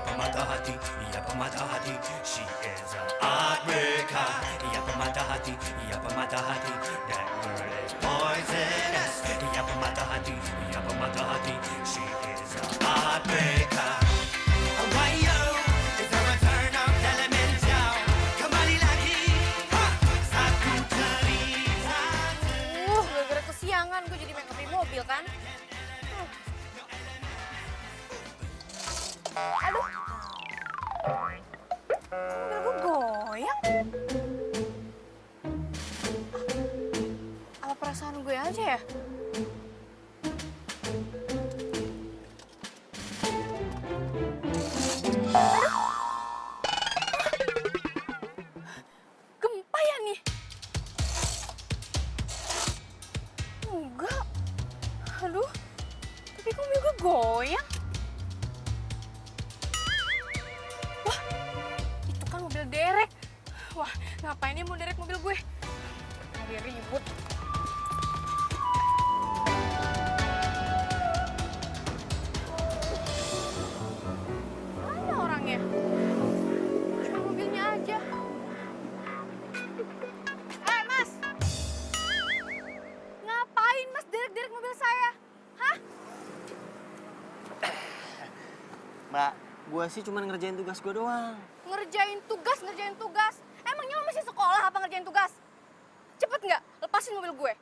pemata hati, ia pemata hati. She is a heartbreaker. Ia pemata hati, ia pemata hati. That girl is poisonous. Ia pemata hati, ia pemata hati. She is a heartbreaker. Why yo? Is the return of Elemental. Kembali lagi. Satu cerita. Gara-gara kesiangan gue jadi make up di mobil kan. Aduh. Mobil gue goyang. Apa perasaan gue aja ya? Gempa ya nih? Enggak. Aduh. Tapi kok mobil gue goyang? Wah, itu kan mobil derek. Wah, ngapain dia mau derek mobil gue? Lagi ribut. Mana orangnya? Cuma mobilnya aja. Mas! Ngapain mas derek-derek mobil saya? Hah? Mbak, gue sih cuma ngerjain tugas gue doang. Ngerjain tugas. Emangnya lo masih sekolah apa ngerjain tugas? Cepet nggak? Lepasin mobil gue.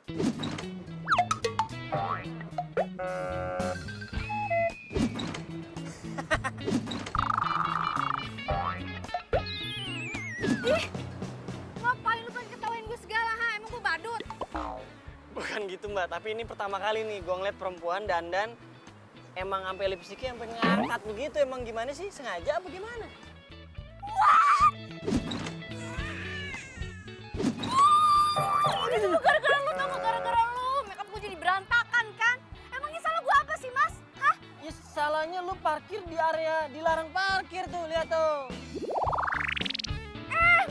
Ih, ngapain lu pengen ketawain gue segala, ha? Emang gue badut? Bukan gitu Mbak, tapi ini pertama kali nih gue ngeliat perempuan dandan emang sampai lipstiknya sampai ngangkat begitu. Emang gimana sih? Sengaja apa gimana? Itu gara-gara lu, tau gak? Gara-gara lu. Makeup gue jadi berantakan kan? Emangnya salah gue apa sih, Mas? Hah? Ya salahnya lu parkir di area dilarang parkir tuh, lihat tuh.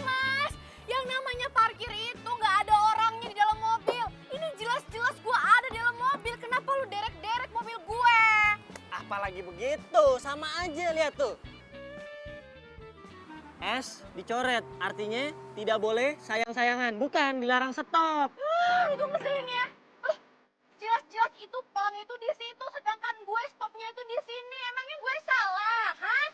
Mas, yang namanya parkir itu nggak ada orangnya di dalam mobil. Ini jelas-jelas gue ada di dalam mobil. Kenapa lu derek-derek mobil gue? Apalagi begitu, sama aja lihat tuh. S dicoret, artinya tidak boleh sayang-sayangan, bukan dilarang stop. Itu ngeselin ya. Jelas-jelas itu pelang itu di situ, sedangkan gue stopnya itu di sini. Emangnya gue salah, hah?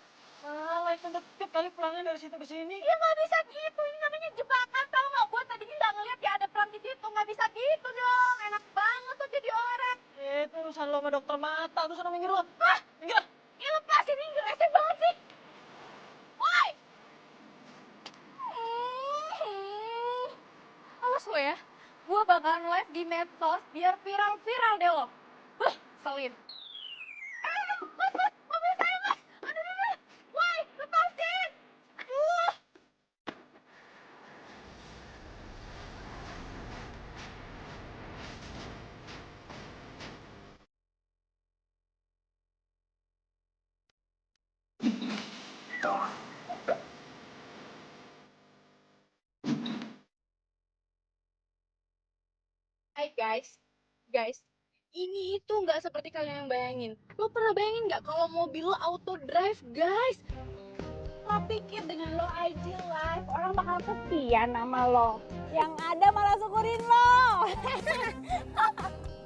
Malah itu deket kali pulangnya dari situ ke sini. Ya nggak bisa gitu. Ini namanya jebakan, tau nggak? Gue tadinya nggak ngeliat ya ada pelang di situ. Nggak bisa gitu dong. Enak banget tuh jadi orang. Itu urusan lo sama dokter mata, tuh sana minggir lo. Hah? Minggir. Ya lepasin, ini ngeresek banget sih. Woi! Awas lo ya, gue bakalan live di medsos biar viral-viral deh lo. Selin. Mas, mobil saya mas. Aduh. Woi, lepasin. Aduh. Hai guys, ini itu nggak seperti kalian yang bayangin. Lo pernah bayangin nggak kalau mobil lo auto drive, guys? Lo pikir dengan lo IG live orang bakal setia sama lo? Yang ada malah syukurin lo.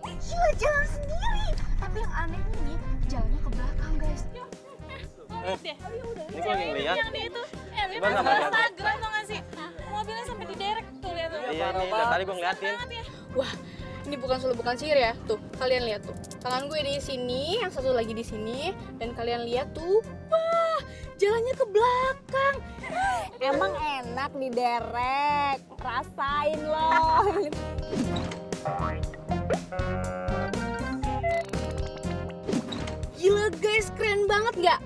Gila, jalan sendiri. Tapi yang aneh ini jalannya ke belakang, guys. Lihat deh, Ini gue lagi ngeliat. yang dia itu, lihat Gimana, masuk Mbak? Instagram tau gak sih? Mobilnya sampai diderek tuh, lihat tuh. Iya nih, dari tadi gue ngeliatin. Banget ya. Wah, ini bukan solo bukan sihir ya. Tuh, kalian lihat tuh. Tangan gue di sini, yang satu lagi di sini, dan kalian lihat tuh. Wah, jalannya ke belakang. Emang enak diderek, rasain loh. Gila guys, keren banget nggak?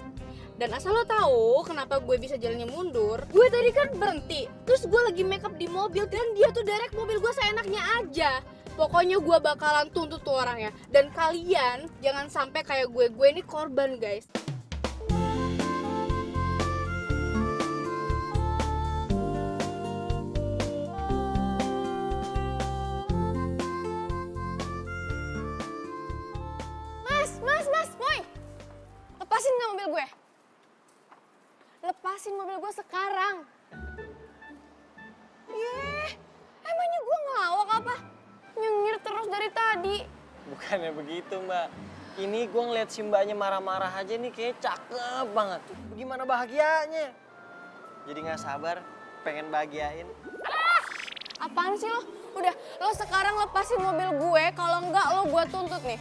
Dan asal lo tahu kenapa gue bisa jalannya mundur, gue tadi kan berhenti, terus gue lagi make up di mobil dan dia tuh derek mobil gue seenaknya aja. Pokoknya gue bakalan tuntut tuh orangnya. Dan kalian jangan sampai kayak gue ini korban guys. Mas, woi, lepasin nggak mobil gue? lepasin mobil gue sekarang. Emangnya gue ngelawak apa? Nyengir terus dari tadi. Bukannya begitu, Mbak. Ini gue ngeliat si mbaknya marah-marah aja nih kayak cakep banget. Gimana bahagianya? Jadi nggak sabar pengen bahagiain. Apaan sih lo? Udah, lo sekarang lepasin mobil gue, kalau enggak lo gue tuntut nih.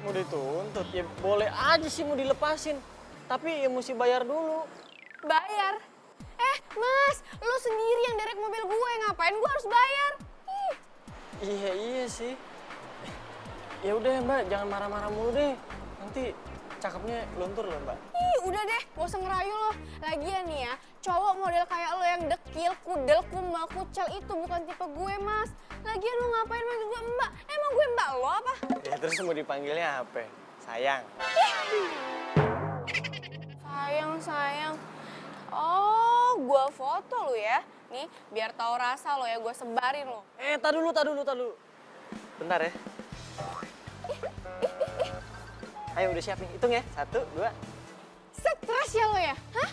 Mau dituntut? Ya boleh aja sih mau dilepasin. Tapi ya mesti bayar dulu. Bayar? Mas, lo sendiri yang derek mobil gue, ngapain gue harus bayar? Ih. Iya sih. Ya udah Mbak, jangan marah-marah mulu deh. Nanti cakepnya luntur loh Mbak. Udah deh, gak usah ngerayu lo. Lagian nih ya, cowok model kayak lo yang dekil, kudel, kumal, kucel itu bukan tipe gue, Mas. Lagian lo ngapain manggil gue mbak? Emang gue mbak lo apa? Ya terus mau dipanggilnya apa? Sayang. Sayang. Oh, gue foto lo ya. Nih, biar tahu rasa lo ya, gue sebarin lo. Tak dulu. Bentar ya. Ayo udah siap nih, hitung ya. 1, 2. Stres ya lo ya? Hah?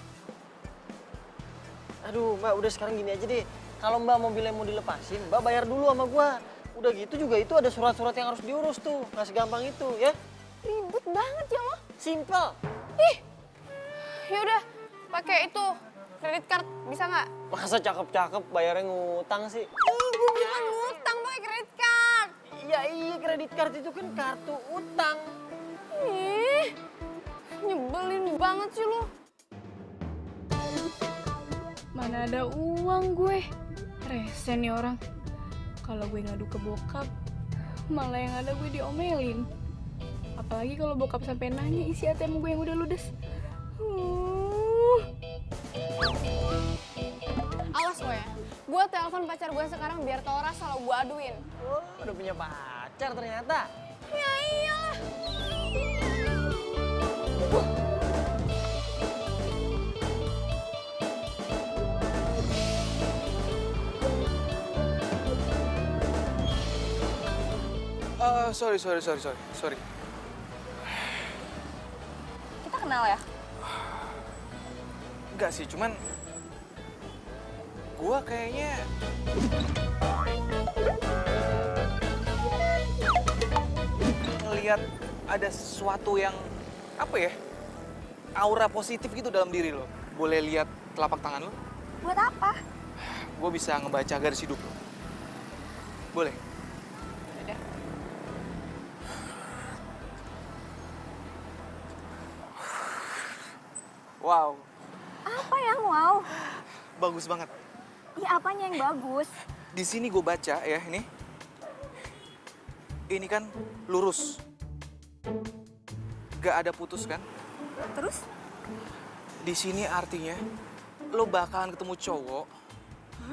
Aduh Mbak, udah sekarang gini aja deh. Kalau Mbak mobilnya mau dilepasin, Mbak bayar dulu sama gua. Udah gitu juga itu ada surat-surat yang harus diurus tuh. Nggak segampang itu ya. Ribet banget ya lo. Simple. Yaudah, pakai itu, kredit card, bisa nggak? Masa cakep-cakep bayarnya ngutang sih? Gue bukan ngutang, pakai kredit card. Iya, kredit card itu kan kartu utang. Ih, nyebelin banget sih lo. Mana ada uang gue. Rese nih orang. Kalau gue ngadu ke bokap, malah yang ada gue diomelin. Apalagi kalau bokap sampai nanya isi ATM gue yang udah ludes. Awas lo ya. Gue telepon pacar gue sekarang biar tau rasa lo gue aduin. Oh, udah punya pacar ternyata. Ya iyalah. Sorry. Kita kenal ya? Enggak sih, cuman gua kayaknya ngelihat ada sesuatu yang apa ya? Aura positif gitu dalam diri lo. Boleh lihat telapak tangan lo? Buat apa? Gue bisa ngebaca garis hidup lo. Boleh? Wow, Apa yang wow? bagus banget. Iya apanya yang bagus? Di sini gue baca ya ini. Ini kan lurus. Gak ada putus kan? Terus? Di sini artinya lo bakalan ketemu cowok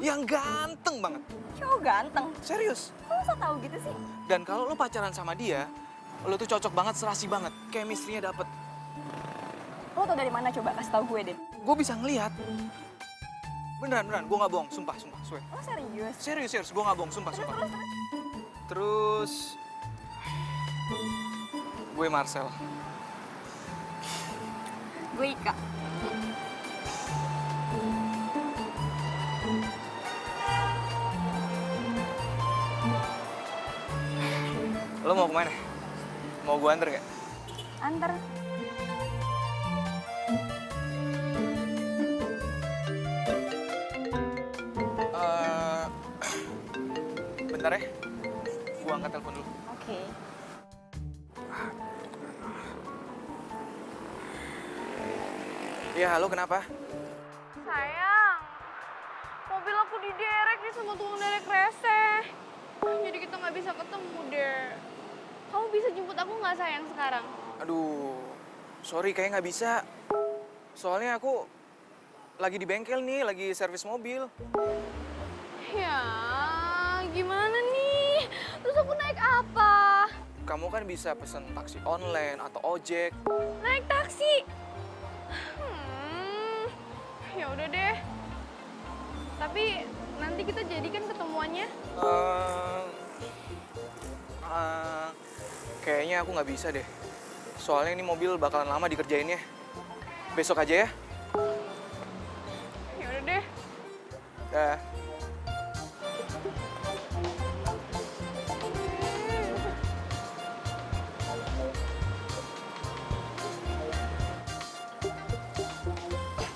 yang ganteng banget. Cowok ganteng. Serius. Kok bisa tahu gitu sih? Dan kalau lo pacaran sama dia, lo tuh cocok banget, serasi banget. Chemistry-nya dapet. Lo tau dari mana coba kasih tahu gue, Den? Gue bisa ngelihat. Beneran, gue gak bohong, sumpah, swear. Lo serius? Serius, gue gak bohong, sumpah. Terus, gue Marcel. Gue Ika. Lo mau kemana? Mau gue anter gak? Antar. Bentar ya, gue angkat telepon dulu. Oke. Iya, halo, kenapa? Sayang, mobil aku diderek nih sama tukang derek rese. Jadi kita nggak bisa ketemu deh. Kamu bisa jemput aku nggak sayang sekarang? Aduh, sorry kayaknya nggak bisa. Soalnya aku lagi di bengkel nih, lagi servis mobil. Ya, gimana nih? Terus aku naik apa? Kamu kan bisa pesen taksi online atau ojek. Naik taksi. Ya udah deh. Tapi nanti kita jadikan ketemuannya. Kayaknya aku nggak bisa deh. Soalnya ini mobil bakalan lama dikerjainnya. Besok aja ya. Dah.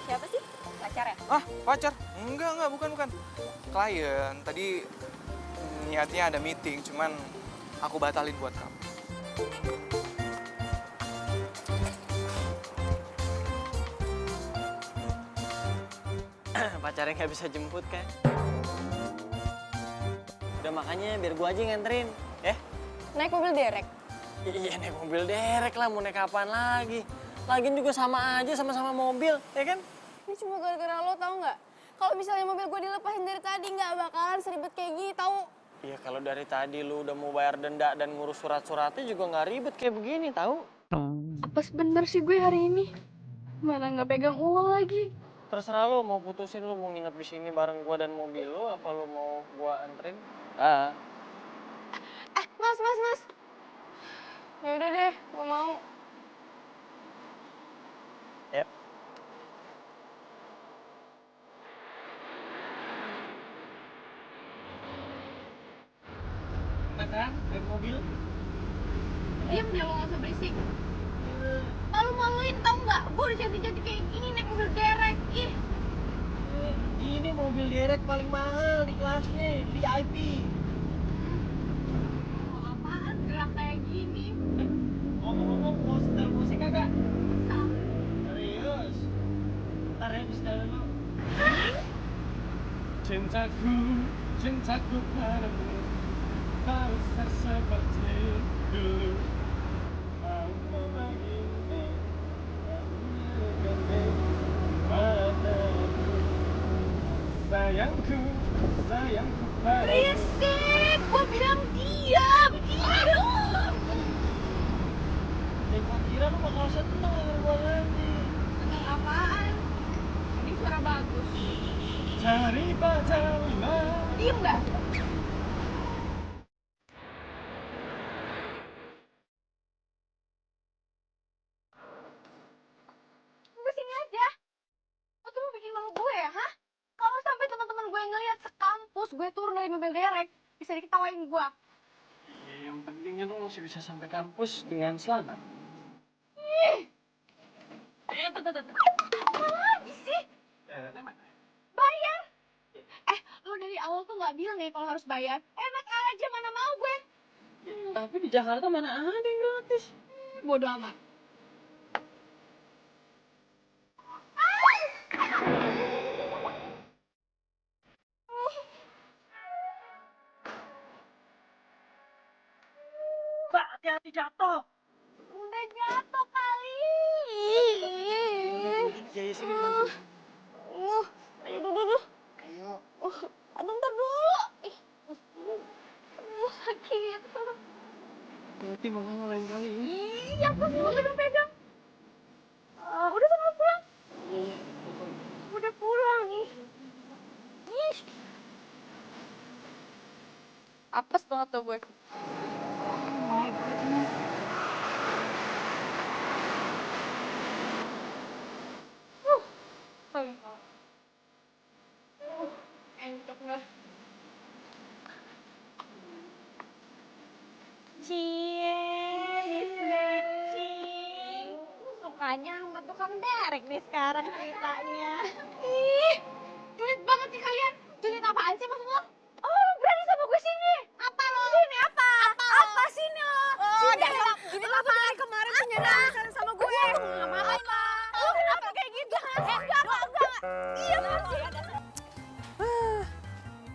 Siapa sih? Pacarnya? Ah, pacar? Enggak, bukan. Klien. Tadi niatnya ada meeting, cuman aku batalin buat kamu. Pacarnya nggak bisa jemput kan? Udah makanya biar gua aja yang nganterin, ya? Naik mobil derek. Iya naik mobil derek lah, mau naik kapan lagi? Lagian juga sama aja, sama-sama mobil, ya kan? Ini cuma gara-gara lo tau nggak? Kalau misalnya mobil gue dilepasin dari tadi nggak bakalan seribet kayak gini tau. Iya kalau dari tadi lu udah mau bayar denda dan ngurus surat-suratnya juga nggak ribet kayak begini, tahu? Apa bener sih gue hari ini? Mana nggak pegang uang lagi? Terserah lu mau putusin lu mau nginep di sini bareng gua dan mobil lu, apa lu mau gua anterin? Ah. Mas. Ya udah deh, gue mau. Yep. Kan, naik mobil. Diam deh, lo nggak usah berisik. Malu-maluin tau nggak? Gue udah cantik-cantik kayak gini naik mobil derek. Ih. Ini mobil derek paling mahal di kelasnya, VIP. Apaan gerak kayak gini? Ngomong-ngomong, mau setel musik kagak? Serius? Ntar ya, setel dulu. Cintaku padamu harus seperti dulu. Mau begini, sayangku padamu. Berisik, gue bilang diam. Gua kira lu bakal seneng denger gua nanti. Seneng apaan? Ini suara bagus. Cari pacarlah. Diem nggak? Tunggu sini aja. Lo tuh mau bikin malu gue ya, hah? Kalau sampai teman-teman gue ngeliat sekampus gue turun dari mobil derek, bisa diketawain gue. Ya, yang pentingnya lu masih bisa sampai kampus dengan selamat. Apa lagi sih? Bayar. Lo dari awal tuh nggak bilang ya kalau harus bayar. Enak aja, mana mau gue. Tapi di Jakarta mana ada yang gratis? Bodoh amat. Mbak, hati-hati jatuh. Udah jatuh kali. Ya, sini bantu. Ayo duduk. Ayo. Aduh, ntar dulu. Sakit. Nanti makanya lain kali. Iya, apa sih lo pegang-pegang? Udah sama pulang. Iya. Udah pulang nih. Ih. Apes banget tuh gue. Encok nggak? Sukanya sama tukang derek nih sekarang ceritanya. Ih, julid banget nih kalian. Julid apaan sih maksud lo? Oh, lo berani sama gue sini? Apa lo? Sini apa? Apa sini lo? Oh, Sini. dasar gini lo tuh dari kemarin punya dasar sama gue. Ngapain lo? Lo kenapa kayak gitu? Enggak. Iya, pasti.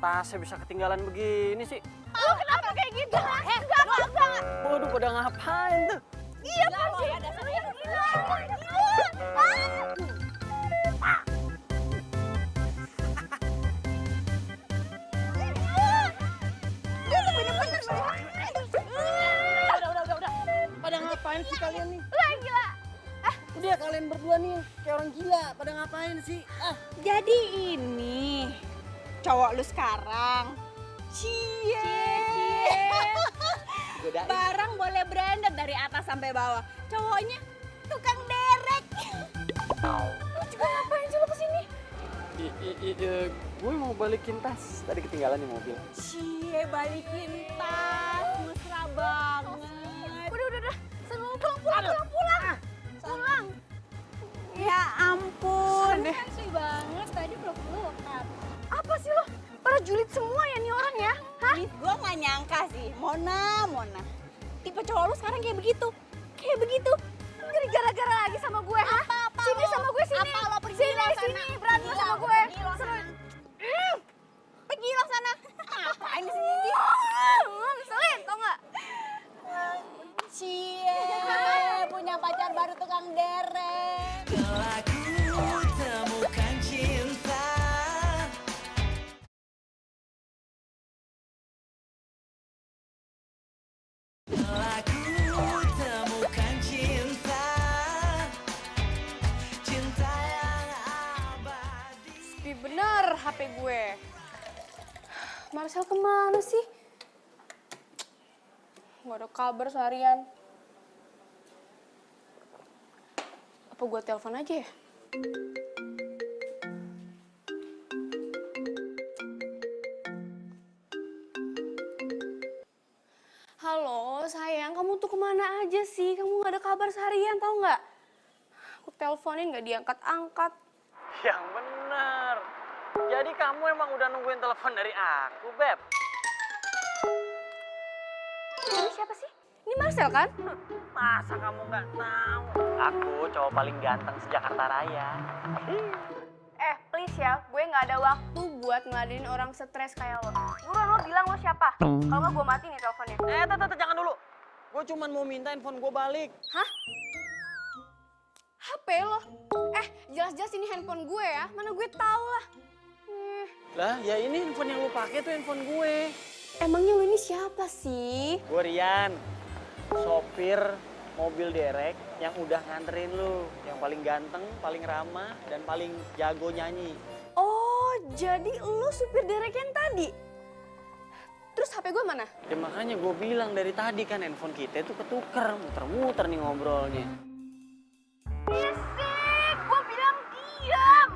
Tasnya bisa ketinggalan begini sih. Lo kenapa kayak gitu? Enggak. Waduh, pada ngapain tuh? Iya, pasti. Gila. Udah. Pada ngapain sih kalian nih? Gila. Udah kalian berdua nih kayak orang gila. Pada ngapain sih? Jadi ini cowok lu sekarang. Cie. Godain. Barang boleh branded dari atas sampai bawah. Cowoknya tukang derek. Lo juga ngapain sih lo kesini? Gue mau balikin tas, tadi ketinggalan di mobil. Cie, balikin tas, mesra banget. Udah. Sana pulang. Pulang. Ya ampun. Sih banget, tadi peluk-pelukan. Apa sih lo? Pada julid semua ya nih orang ya? Hah? Nih, gue gak nyangka sih, Mona. Tipe cowok lu sekarang kayak begitu. Jadi gara-gara lagi sama gue, hah? Sini sama gue, sini. Apa lo pergi Sini, lo sana? sini, berantem sama gue. Pergi lo sana. Ngapain di sini? Ngeselin, tau gak? Cie, punya pacar baru tukang derek. Telah ku temukan cinta. Telah ku temukan cinta. Cinta yang abadi. Sepi bener HP gue. Marcel kemana sih? Gak ada kabar seharian. Apa gue telepon aja ya? Halo sayang, kamu tuh kemana aja sih? Kamu gak ada kabar seharian, tau gak? Aku teleponin gak diangkat-angkat. Yang bener. Jadi kamu emang udah nungguin telepon dari aku, Beb? Ini siapa sih? Ini Marcel kan? Masa kamu nggak tahu? Aku cowok paling ganteng sejakarta Raya. Please ya, gue gak ada waktu buat ngeladenin orang stres kayak lo. Buruan lo bilang lo siapa? Kalau nggak gue mati nih teleponnya. Tante, jangan dulu. Gue cuman mau minta handphone gue balik. Hah? HP lo? Jelas-jelas ini handphone gue ya. Mana gue tahu lah. Lah, ya ini handphone yang lu pakai tuh handphone gue. Emangnya lo ini siapa sih? Gue Rian, sopir mobil derek yang udah nganterin lu. Yang paling ganteng, paling ramah, dan paling jago nyanyi. Oh, jadi lo supir derek yang tadi? Terus HP gue mana? Ya makanya gue bilang dari tadi kan handphone kita tuh ketuker, muter-muter nih ngobrolnya. Bisik, gue bilang diam.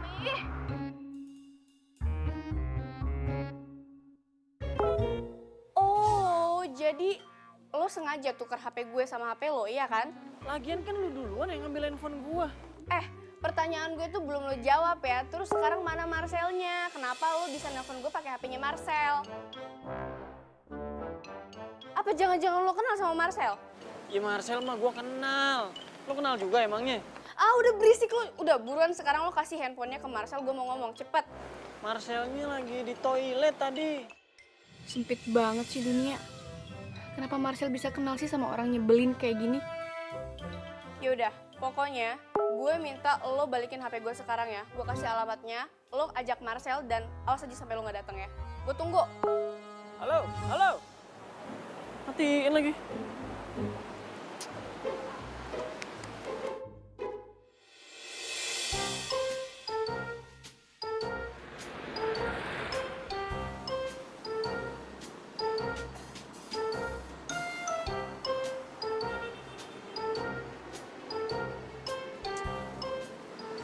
Oh, jadi lo sengaja tukar HP gue sama HP lo, iya kan? Lagian kan lu duluan yang ngambil handphone gue. Pertanyaan gue tuh belum lo jawab ya. Terus sekarang mana Marcelnya? Kenapa lo bisa nelfon gue pakai HP-nya Marcel? Apa jangan-jangan lo kenal sama Marcel? Ya Marcel mah gue kenal. Lo kenal juga emangnya? Udah berisik lo. Udah buruan sekarang lo kasih handphonenya ke Marcel. Gue mau ngomong, cepet. Marcelnya lagi di toilet tadi. Sempit banget sih dunia. Kenapa Marcel bisa kenal sih sama orang nyebelin kayak gini? Yaudah, pokoknya gue minta lo balikin HP gue sekarang ya. Gue kasih alamatnya, lo ajak Marcel dan awas aja sampai lo gak datang ya. Gue tunggu. Halo. Matiin lagi.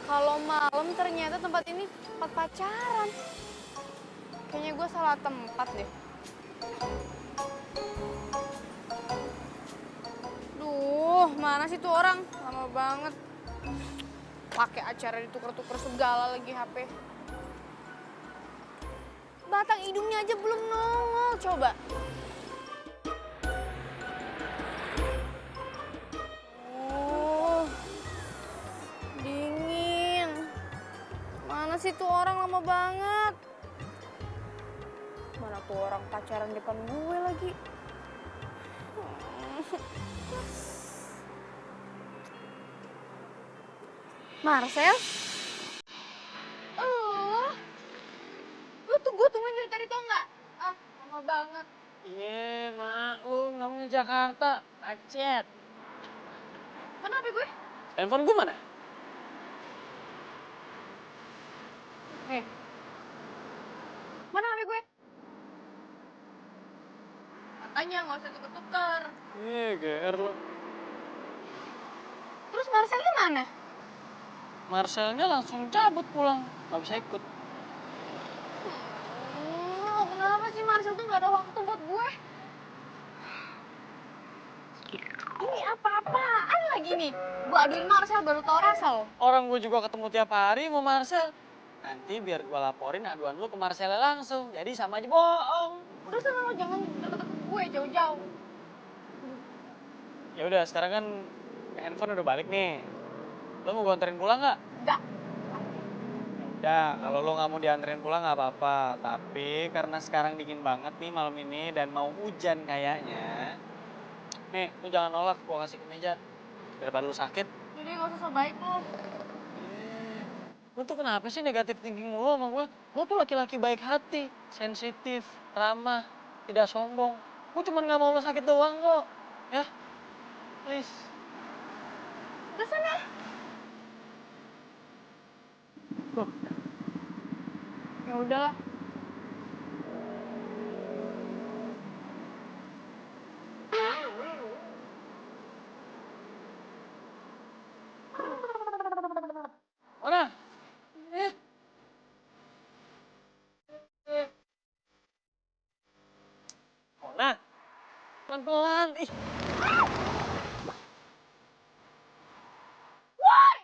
Kalau malam ternyata tempat ini tempat pacaran. Kayaknya gue salah tempat deh. Duh, mana sih tuh orang? Lama banget. Pakai acara ditukar-tukar segala lagi HP. Batang hidungnya aja belum nongol, coba. Dingin. Mana sih tuh orang lama banget? Mana tuh orang pacaran depan gue lagi? Marcel? Gue tungguin dari tadi tau nggak? Lama banget. Iya, maklum namanya Jakarta, macet. Mana HP gue? Handphone gue mana? Mana HP gue? Katanya nggak usah tuker-tuker. GR lo. Terus Marcelnya mana? Marcelnya langsung cabut pulang, nggak bisa ikut. banget sih Marcel tuh gak ada waktu buat gue. Ini apa-apaan lagi nih? Gue aduin Marcel baru tau Rasel. Orang gue juga ketemu tiap hari mau Marcel. Nanti biar gue laporin aduan lu ke Marcel langsung. Jadi sama aja bohong. Udah sana lo jangan deket-deket gue jauh-jauh. Ya udah, sekarang kan handphone udah balik nih. Lo mau gue anterin pulang nggak? Enggak. Ya, kalau lo nggak mau dianterin pulang nggak apa-apa. Tapi karena sekarang dingin banget nih malam ini dan mau hujan kayaknya. Nih, lo jangan nolak, gue kasih kemeja. Daripada lo sakit. Jadi gak usah so baik lo. Lo tuh kenapa sih negatif thinking mulu sama gue? Lo tuh laki-laki baik hati, sensitif, ramah, tidak sombong. Gue cuma nggak mau lo sakit doang kok. Ya, please. Udah sana. Loh, Ya udahlah. mana? Eh. Mona, pelan-pelan. Ih, Woi!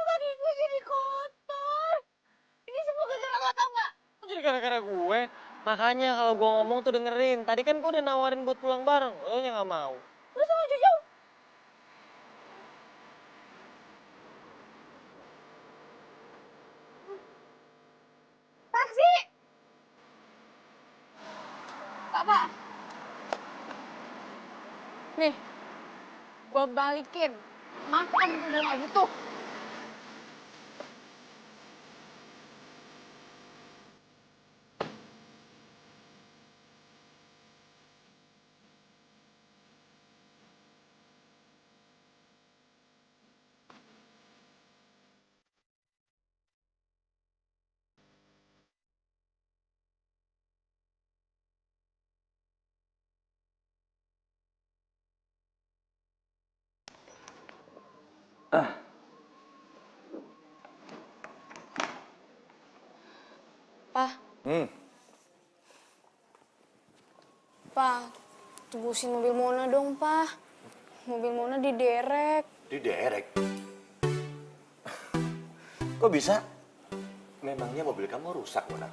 Kaki gue jadi kotor. Ini semua gara-gara lo tau gak? kok jadi gara-gara gue? Makanya kalau gue ngomong tuh dengerin. Tadi kan gue udah nawarin buat pulang bareng. Lo yang nggak mau. Udah sana jauh-jauh. Taksi! Pak. Nih, gue balikin. Makan udah gak butuh. Pak. Pak, tebusin mobil Mona dong, Pak. Mobil Mona diderek. Diderek? Kok bisa? Memangnya mobil kamu rusak, Mona?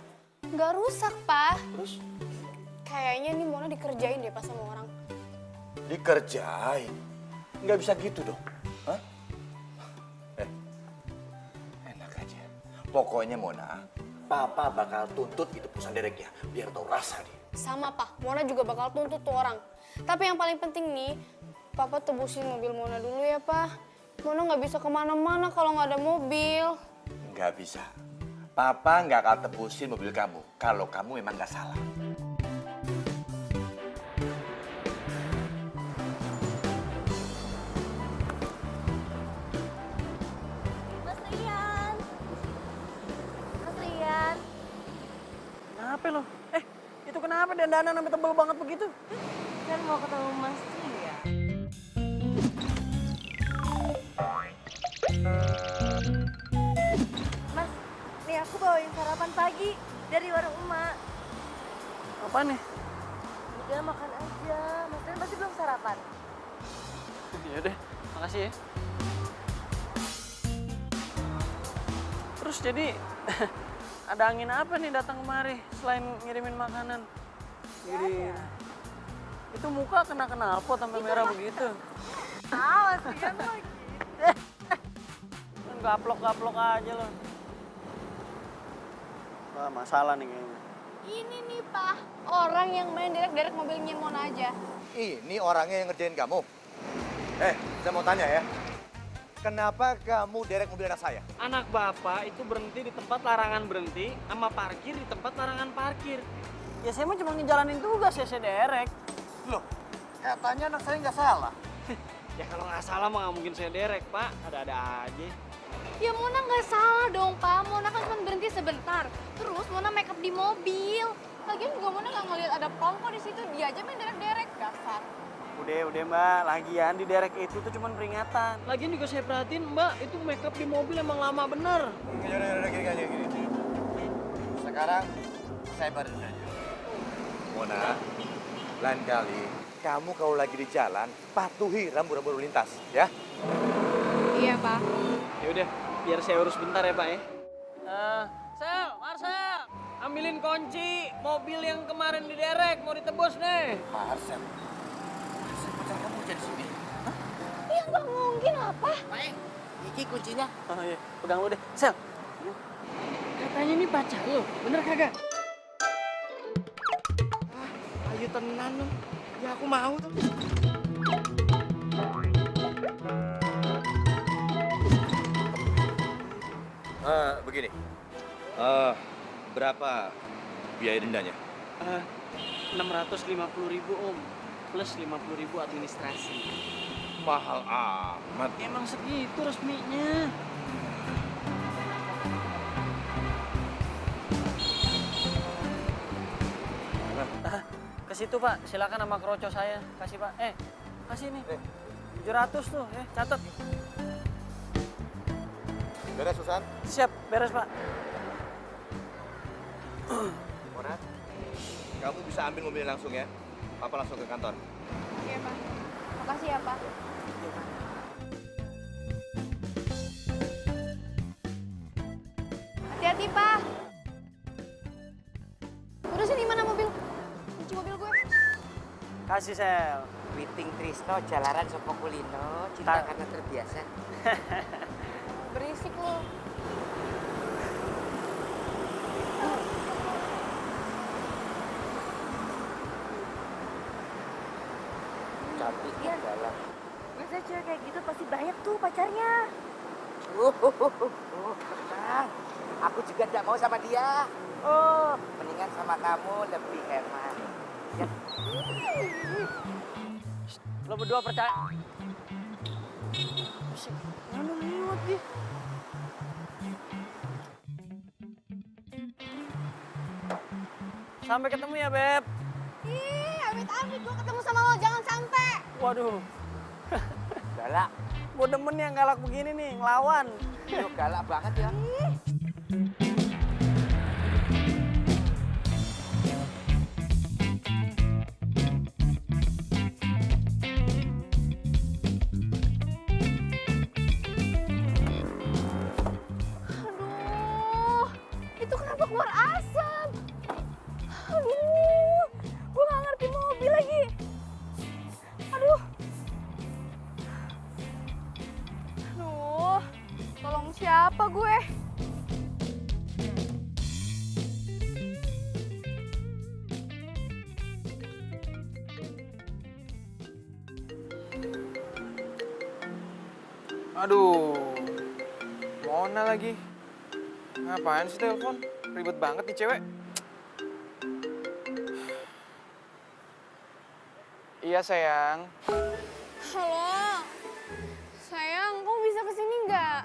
Nggak rusak, Pak. Terus? Kayaknya nih Mona dikerjain deh pas sama orang. Dikerjain? Nggak bisa gitu dong. Hah? Enak aja. Pokoknya Mona, Papa bakal tuntut itu perusahaan dereknya. Biar tahu rasa dia. Sama, Pak. Mona juga bakal tuntut tuh orang. Tapi yang paling penting nih, Papa tebusin mobil Mona dulu ya, Pak. Mona nggak bisa kemana-mana kalau nggak ada mobil. Nggak bisa. Papa nggak akan tebusin mobil kamu. Kalau kamu memang nggak salah. Mas Rian. Mas Rian. Kenapa lo? Itu kenapa dandanan sampai tebel banget begitu? Kan mau ketemu Mas Rian. Mas, nih aku bawain sarapan pagi dari warung emak. Apa nih? Udah makan aja. Mas Rian pasti belum sarapan. Ya deh, makasih ya. Terus jadi ada angin apa nih datang kemari selain ngirimin makanan? Ngirim. Itu muka kena knalpot sampai merah begitu. Mas Rian lagi. Kan gaplok-gaplok aja lo. Wah, masalah nih kayaknya. Ini nih, Pak. Orang yang main derek-derek mobilnya Mona aja. Ini orangnya yang ngerjain kamu. Saya mau tanya ya. Kenapa kamu derek mobil anak saya? Anak bapak itu berhenti di tempat larangan berhenti, sama parkir di tempat larangan parkir. Ya saya mah cuma ngejalanin tugas ya, saya derek. Loh, katanya anak saya nggak salah. Ya kalau nggak salah mah nggak mungkin saya derek, Pak. Ada-ada aja. Ya Mona nggak salah dong, Pak. Mona kan cuma berhenti sebentar. Terus Mona make up di mobil. Lagian juga Mona nggak ngeliat ada pelangko di situ. Dia aja main derek-derek, dasar. Udah Mbak, lagian di derek itu tuh cuma peringatan. Lagian juga saya perhatiin Mbak, itu make up di mobil emang lama bener. Yaudah, gini. Sekarang saya baru nanya. Mona, lain kali kamu kalau lagi di jalan patuhi rambu-rambu lalu lintas, ya? Iya, Pak. Ya udah, biar saya urus bentar ya Pak ya. Sel, Marcel, ambilin kunci mobil yang kemarin diderek mau ditebus nih. Marcel, pacar kamu jadi sini. Ya nggak mungkin apa. Iki kuncinya. Oh iya, pegang lu deh. Sel, katanya ini pacar lu, bener kagak? Ayo tenan lu. Ya aku mau tuh. Begini, berapa biaya dendanya? 650.000 Om, plus 50.000 administrasi. Mahal amat. Emang segitu resminya. Ke situ Pak, silakan nama kroco saya. Kasih Pak. Kasih nih. 700 tuh, catat. Beres, Susan? Siap, beres Pak. Mona, kamu bisa ambil mobilnya langsung ya. Papa langsung ke kantor. Iya, Pak. Makasih ya, Pak. Hati-hati, Pak. Udah sini mana mobil? Kunci mobil gue. Kasih Sel. Witing Trisno jalaran sopo kulino, cinta Ta- karena terbiasa. Berisik lu. Cantiknya jalan. Masa cewek kayak gitu pasti banyak tuh pacarnya. Tenang. Aku juga tidak mau sama dia. Oh, mendingan sama kamu lebih hemat. Ya. Lo berdua percaya? Mana lewat dia? Sampai ketemu ya, Beb. Ih, amit-amit gue ketemu sama lo, jangan sampai. Waduh, Galak. gue demen yang galak begini nih, ngelawan. Lu galak banget ya. Aduh, itu kenapa keluar asap? Aduh, gue gak ngerti mobil lagi. Aduh. Aduh, tolong siapa gue? Aduh, Mona lagi. Ngapain sih telepon? Ribet banget nih cewek. Iya sayang. Halo, sayang, kamu bisa kesini nggak?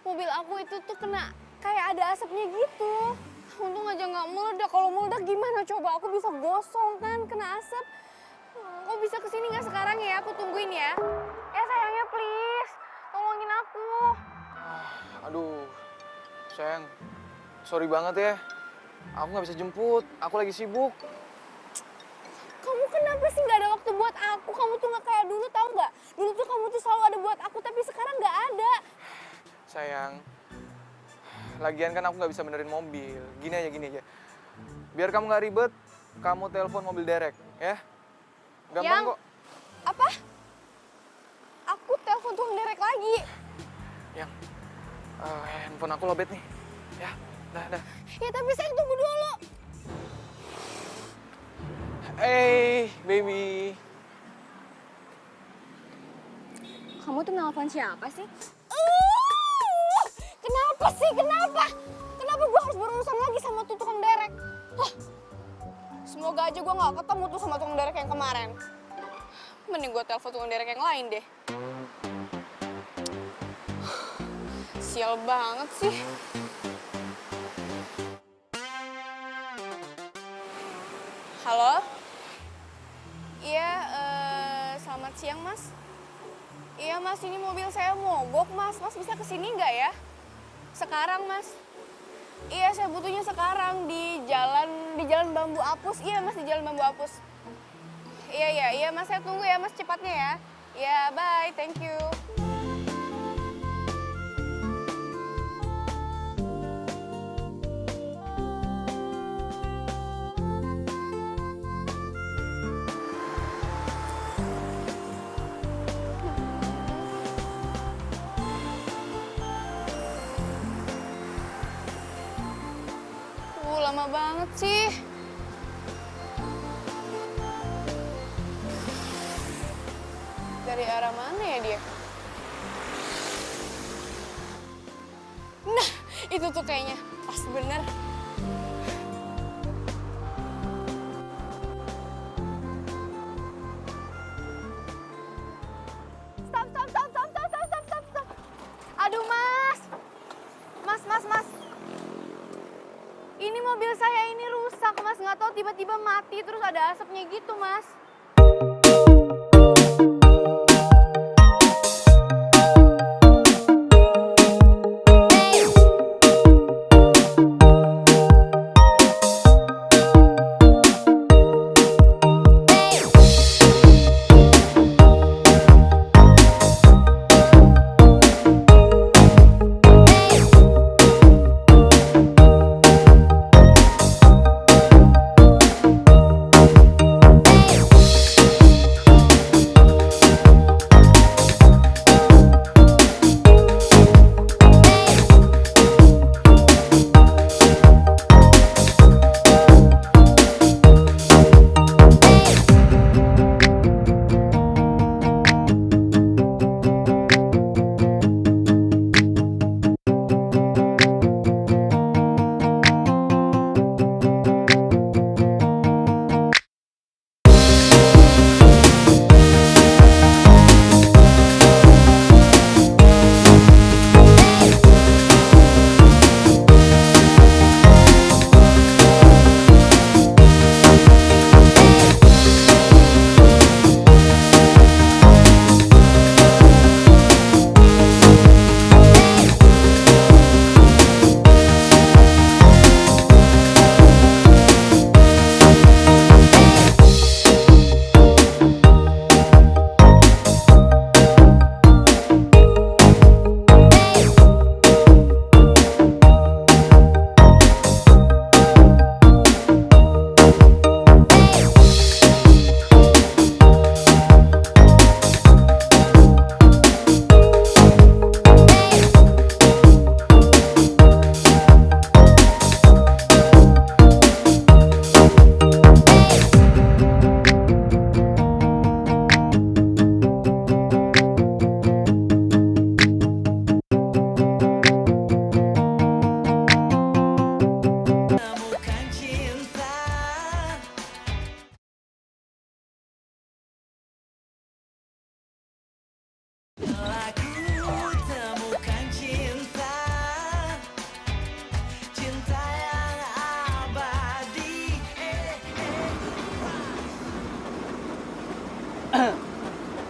Mobil aku itu tuh kena kayak ada asapnya gitu. Untung aja nggak meledak. Kalau meledak gimana coba? Aku bisa gosong kan, kena asap. Kau bisa kesini nggak sekarang ya? Aku tungguin ya. Ya sayangnya please, tolongin aku. Aduh, sayang. Sorry banget ya. Aku nggak bisa jemput. Aku lagi sibuk. Kamu kenapa sih nggak ada waktu buat aku? Kamu tuh nggak kayak dulu, tahu nggak? Dulu tuh kamu tuh selalu ada buat aku, tapi sekarang nggak ada. Sayang. Lagian kan aku nggak bisa benerin mobil. Gini aja. Biar kamu nggak ribet, kamu telepon mobil derek, ya. Gampang Yang- kok. Apa? Aku telepon tukang derek lagi. Yang handphone aku lobet nih. Ya, dah. Ya tapi saya tunggu dulu. Hey, baby. Kamu tuh nelfon siapa sih? Kenapa sih? Kenapa? Kenapa gue harus berurusan lagi sama tuh tukang derek? Semoga aja gue gak ketemu tuh sama tukang derek yang kemarin. Mending gue telepon tukang derek yang lain deh. Sial banget sih. Halo? Iya, selamat siang mas. Iya mas, ini mobil saya mogok mas. Mas bisa kesini nggak ya? Sekarang mas. Iya, saya butuhnya sekarang di jalan Bambu Apus. Iya, Mas, di jalan Bambu Apus. Iya, Mas, saya tunggu ya, Mas, cepatnya ya. Iya, bye, thank you. Lama banget sih. Dari arah mana ya dia? Nah, itu tuh kayaknya pas bener. Stop. Aduh, Mas. Mas. Ini mobil saya ini rusak, Mas. Nggak tahu tiba-tiba mati terus ada asapnya gitu, Mas.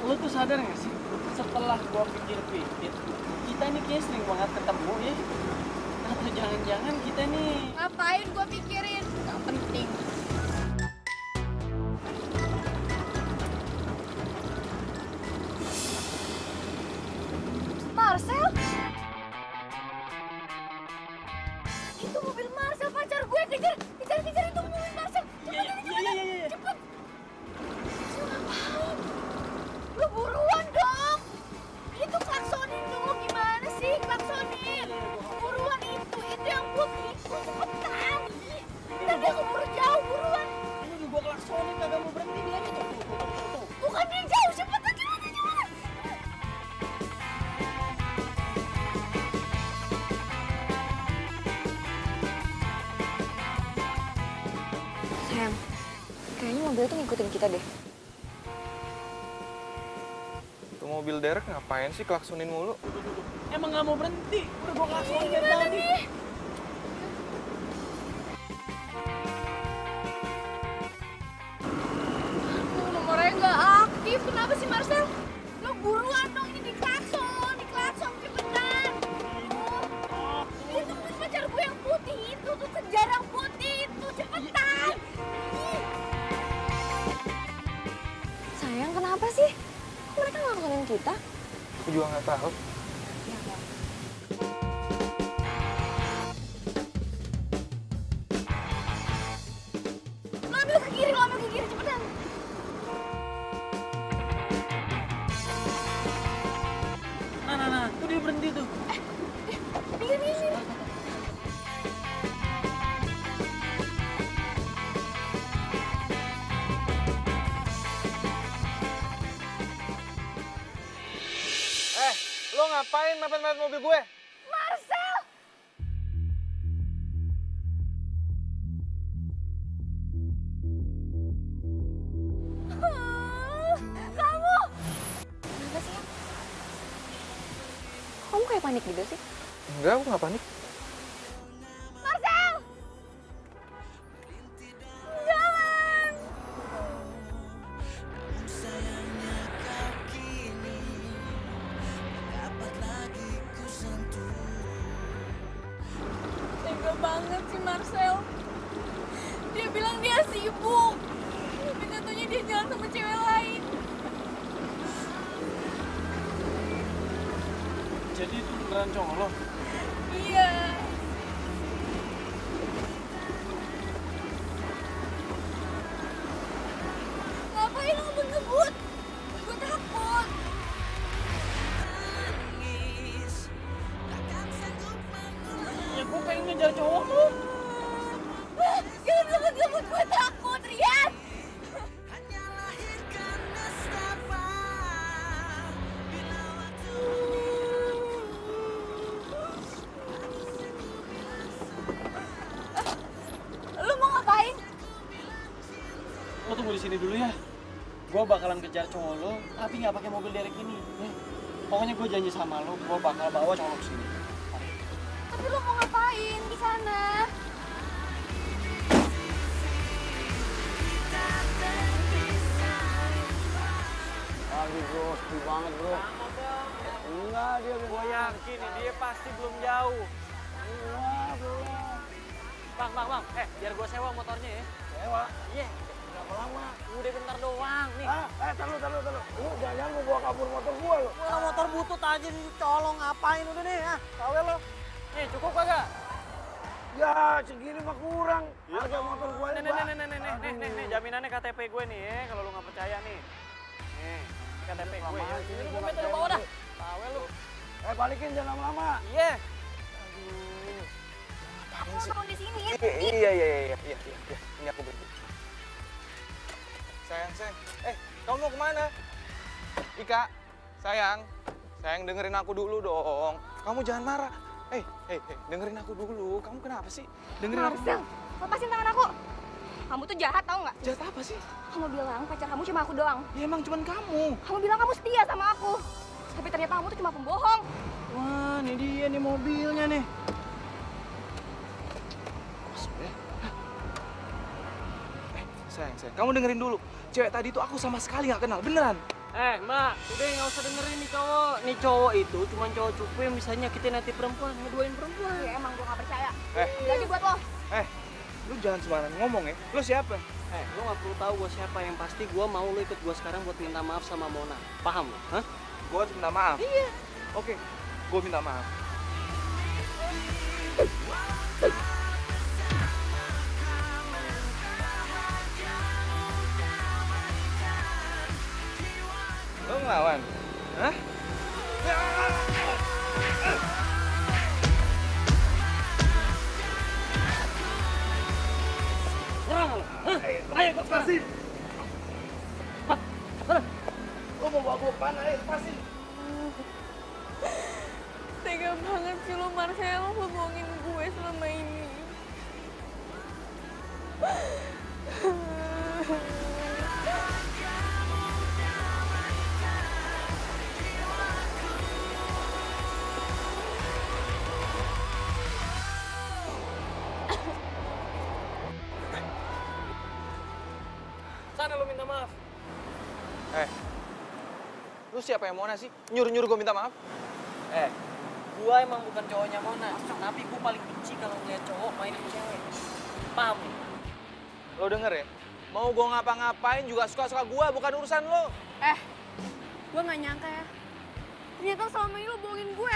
Lo tuh sadar gak sih? Setelah gua pikir-pikir, kita ini kayaknya sering banget ketemu ya. Atau jangan-jangan kita nih... Ngapain gua pikirin? Gak penting. Marcel? Itu mobil Marcel, pacar gue. Kejar itu mobil Marcel. Cepet. Cepet. Marcel ngapain? Lu buruan dong. Itu klaksonin dulu, gimana sih klaksonin? Buruan itu yang putih. Cepetan. Ntar dia keburu jauh, buruan. Ini gua klaksonin kagak mau berhenti dia aja tuh. Tuh kan dia jauh, cepetan gimana? Sayang, kayaknya mobil itu ngikutin kita deh. Itu mobil Derek ngapain sih klaksonin mulu? Emang gak mau berhenti? Udah gua klaksonin dari tadi. Nomornya nggak aktif, kenapa sih Marcel? Lo buruan dong, ini diklakson cepetan. Itu mobil pacar gue yang putih Kenapa sih? Kok mereka ngelakuin kita? Aku juga nggak tahu. Lo ambil ke kiri, lo ambil ke kiri, cepetan. Nah, tuh dia berhenti tuh. Minggir, minggir. Lo ngapain mepet-mepet mobil gue? Marcel! Kamu! Kenapa sih? Kamu kayak panik gitu sih? Enggak, aku nggak panik. Marcel! Jangan! Tega banget sih Marcel. Dia bilang dia sibuk. Tapi katanya dia jalan sama cewek lain. Jadi itu beneran cowok lo? Iya. Ngapain lo ngebut-ngebut? Gue takut. Ya gue pengen ngejar cowok lo. Jangan ngebut-ngebut, gue takut, Rian. Lu mau ngapain? Lo tunggu di sini dulu ya. Gue bakalan kejar cowok lo, tapi nggak pakai mobil derek ini. Pokoknya gue janji sama lo, gue bakal bawa cowok lo ke sini. Tapi lu mau ngapain di sana? Aduh bro, sepi banget bro. Enggak, gue yakin nih, dia pasti belum jauh. Wah, belum. Bang, biar gue sewa motornya ya. Sewa? Iya. Berapa lama? Udah bentar doang nih. Taruh. Lu jangan mau bawa kabur motor gua lo. Wah, motor butut aja nih, colong ngapain udah nih, Tahu lo. Nih, cukup kagak? Ya, segini mah kurang. Harga motor gua ini, Pak. Nih, jaminannya KTP gue nih ya, kalau lu nggak percaya nih. Nih, KTP gue ya. Ini lu dompet lu bawa dah. Tahu lu. Balikin jangan lama-lama. Iya. Aku mau turun di sini. Iya. Ini aku berhenti. Sayang. Kamu mau kemana? Ika, sayang dengerin aku dulu dong. Kamu jangan marah. Dengerin aku dulu. Kamu kenapa sih? Dengerin aku. Marcel, lepasin tangan aku. Kamu tuh jahat tau nggak? Jahat apa sih? Kamu bilang pacar kamu cuma aku doang. Ya emang cuman kamu. Kamu bilang kamu setia sama aku. Tapi ternyata kamu tuh cuma pembohong. Wah, ini dia nih mobilnya nih. Sayang. Kamu dengerin dulu. Cewek tadi tuh aku sama sekali nggak kenal. Beneran. Mbak, udah nggak usah dengerin nih cowok. Nih cowok itu cuma cowok cupu yang bisa nyakitin hati perempuan, ngeduain perempuan. Ya emang gue nggak percaya. Eh. Jadi buat lo. Lu jangan sembarangan ngomong ya. Lu siapa? Lo nggak perlu tahu gue siapa. Yang pasti gue mau lo ikut gue sekarang buat minta maaf sama Mona. Paham lo? Hah? Gua harus minta maaf. Iya. Oke, gua minta maaf. Lo ngelawan? Hah? Ayo, lepasin. Lu mau bawa gua kemana? Lepasin. Tega banget sih lo Marcel, lo bohongin gue selama ini. Sana lo minta maaf. Lu siapa yang Mona sih? Nyuruh-nyuruh gua minta maaf? Gua emang bukan cowoknya Mona, tapi gua paling benci kalau ngeliat cowok main sama cewek. Paham? Lo denger ya? Mau gue ngapa-ngapain juga suka-suka gue, bukan urusan lo. Gue gak nyangka ya. Ternyata selama ini lo bohongin gue.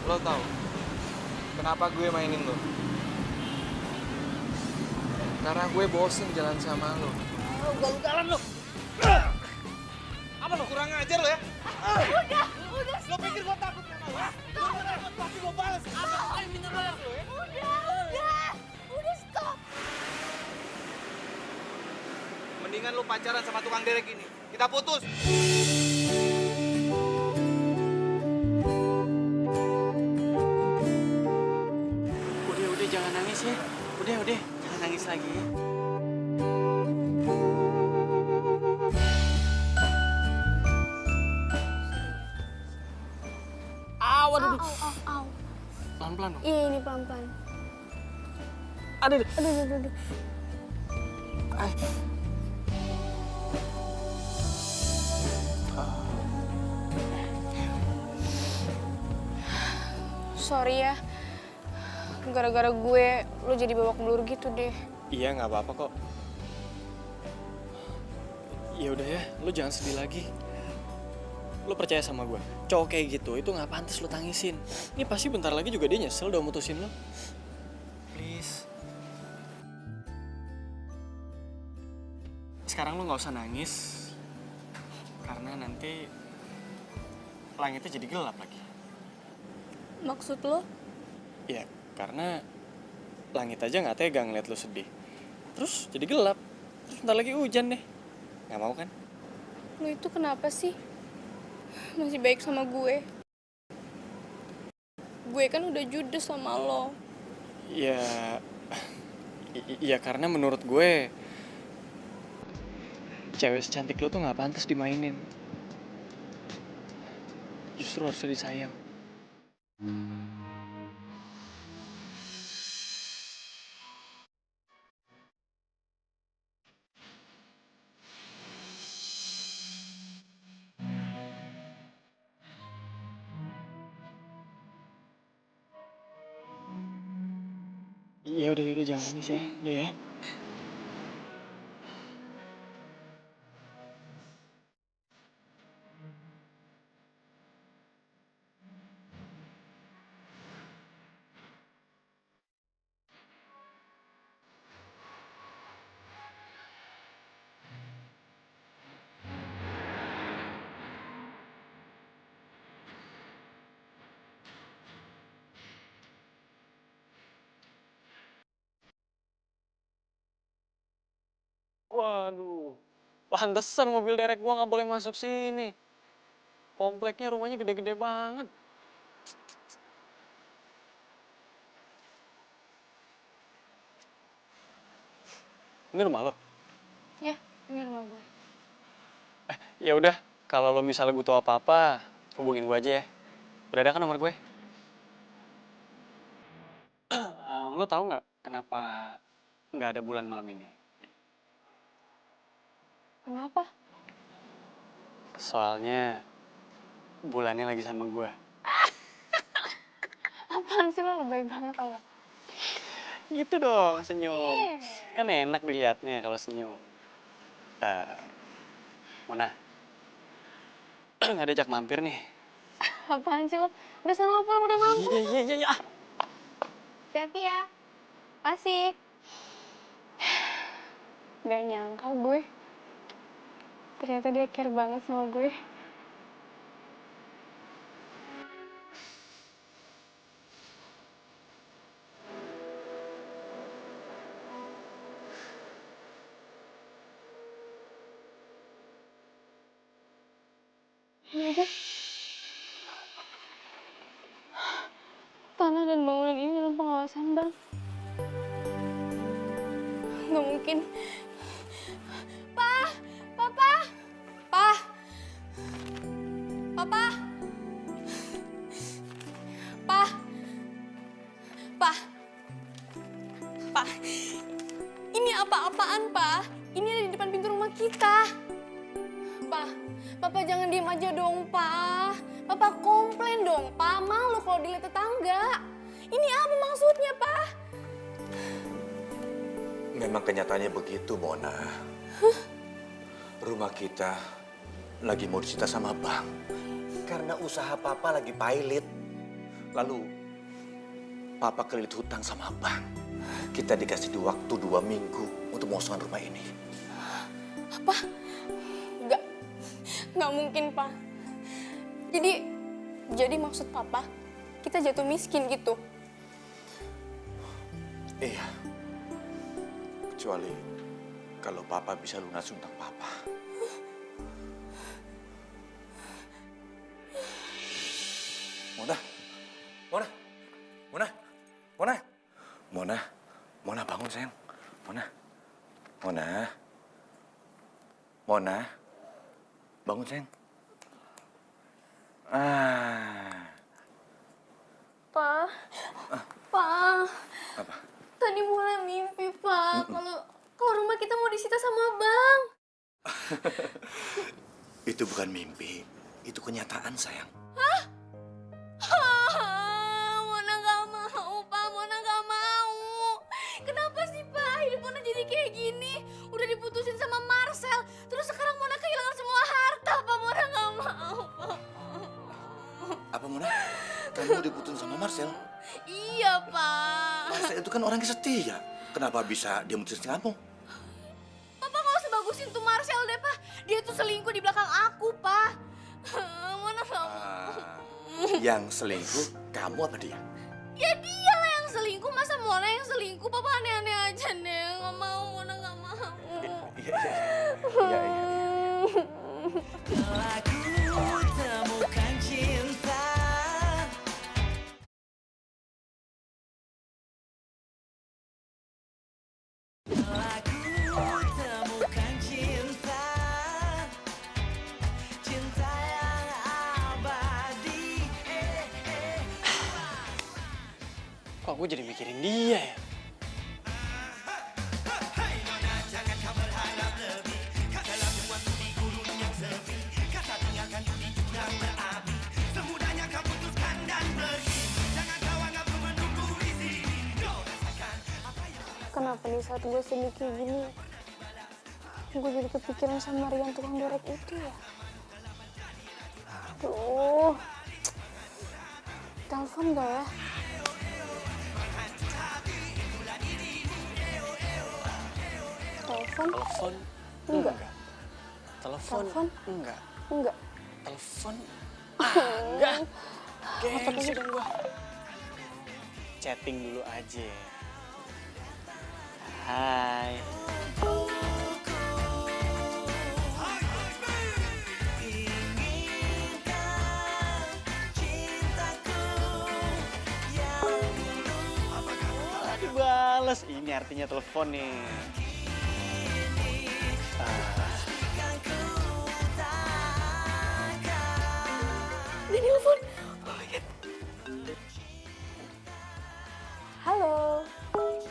Lo tau kenapa gue mainin lo? Karena gue bosen jalan sama lo. Ugal-ugalan lo. Apa lo kurang ajar lo ya? Udah. Lo pikir gue takut sama lo? Gue takut pasti gue balas. Apa yang minta balas lo ya? Udah stop. Mendingan lo pacaran sama tukang derek ini. Kita putus. Udah jangan nangis ya. Udah jangan nangis lagi ya. Au. Pelan-pelan dong. Iya, ini pelan-pelan. Aduh. Aduh. Sorry ya, gara-gara gue lo jadi babak belur gitu deh. Iya nggak apa-apa kok. Ya udah ya, lo jangan sedih lagi. Lo percaya sama gue, cowok kayak gitu itu nggak pantas lo tangisin. Ini pasti bentar lagi juga dia nyesel udah mutusin lo. Please. Sekarang lo nggak usah nangis, karena nanti langitnya jadi gelap lagi. Maksud lo? Ya, karena langit aja nggak tega ngeliat lo sedih. Terus jadi gelap. Terus bentar lagi hujan deh. Nggak mau kan? Lo itu kenapa sih? Masih baik sama gue. Gue kan udah judes sama lo. Ya karena menurut gue cewek secantik lo tuh nggak pantas dimainin. Justru harusnya disayang. Ya udah jangan nangis ya. Udah ya. Waduh, pantesan mobil derek gua nggak boleh masuk sini. Kompleknya rumahnya gede-gede banget. Ini rumah lo? Ya, ini rumah gue. Ya udah, kalau lo misalnya butuh apa-apa, hubungin gue aja ya. Udah ada kan nomor gue? Lo tahu nggak kenapa nggak ada bulan malam ini? Kenapa? Soalnya bulannya lagi sama gue. Apaan sih lo baik banget tau gak? Gitu dong, senyum. Kan enak dilihatnya kalau senyum. Mona, nggak diajak mampir nih. Apaan sih lo? Udah sana lo pulang, udah malam. Iya. Hati-hati ya. Asik. Gak nyangka gue. Ternyata dia care banget sama gue. Ya, tanah dan bangunan ini dalam pengawasan Bang. Nggak mungkin. Papa! Papa! Pa! Ini apa-apaan, Pa? Ini ada di depan pintu rumah kita. Pa, Papa jangan diem aja dong, Pa. Papa komplain dong, Pa. Malu kalau dilihat tetangga. Ini apa maksudnya, Pa? Memang kenyataannya begitu, Mona. Rumah kita lagi mau disita sama bank. Karena usaha Papa lagi pailit. Lalu, Papa kelilit hutang sama bank. Kita dikasih waktu 2 minggu untuk mengosongkan rumah ini. Apa? Nggak mungkin, Pa. Jadi maksud Papa, kita jatuh miskin gitu? Iya. Kecuali kalau Papa bisa lunasin hutang Papa. Mona, Mona, Mona, Mona, Mona, Mona bangun sayang, Mona, Mona, Mona, bangun sayang. Pa, Apa? tadi mulai mimpi, Pa. Kalau rumah kita mau disita sama bank. Itu bukan mimpi, itu kenyataan sayang. Mona nggak mau, Pa. Mona nggak mau. Kenapa sih, Pa? Hidup Mona jadi kayak gini. Udah diputusin sama Marcel. Terus sekarang Mona kehilangan semua harta, Pa. Mona nggak mau, Pa. Apa Mona? Kamu diputusin sama Marcel? Iya, Pa. Marcel itu kan orang yang setia. Kenapa bisa dia mutusin kamu? Papa nggak usah bagusin tuh Marcel deh, Pa. Dia tuh selingkuh di belakang aku, Pa. Mona nggak mau. Yang selingkuh kamu apa dia? Ya dia lah yang selingkuh, masa Mona yang selingkuh? Papa aneh-aneh aja deh, nggak mau, Mona nggak mau. Iya. Aku temukan cinta. Aku temukan cinta. Cinta yang abadi. Kok gue jadi mikirin dia ya? Kenapa di saat gue sedih kayak gini, gue jadi kepikiran sama Rian tukang derek itu ya? Aduh, telepon gak ya? Telepon? Telepon? Enggak. Telepon? Telepon? Enggak. Enggak. Telepon? Enggak. Gengsi dong gua. Chatting dulu aja. Hai. Dibales, ini artinya telepon nih. Dia telepon. Halo.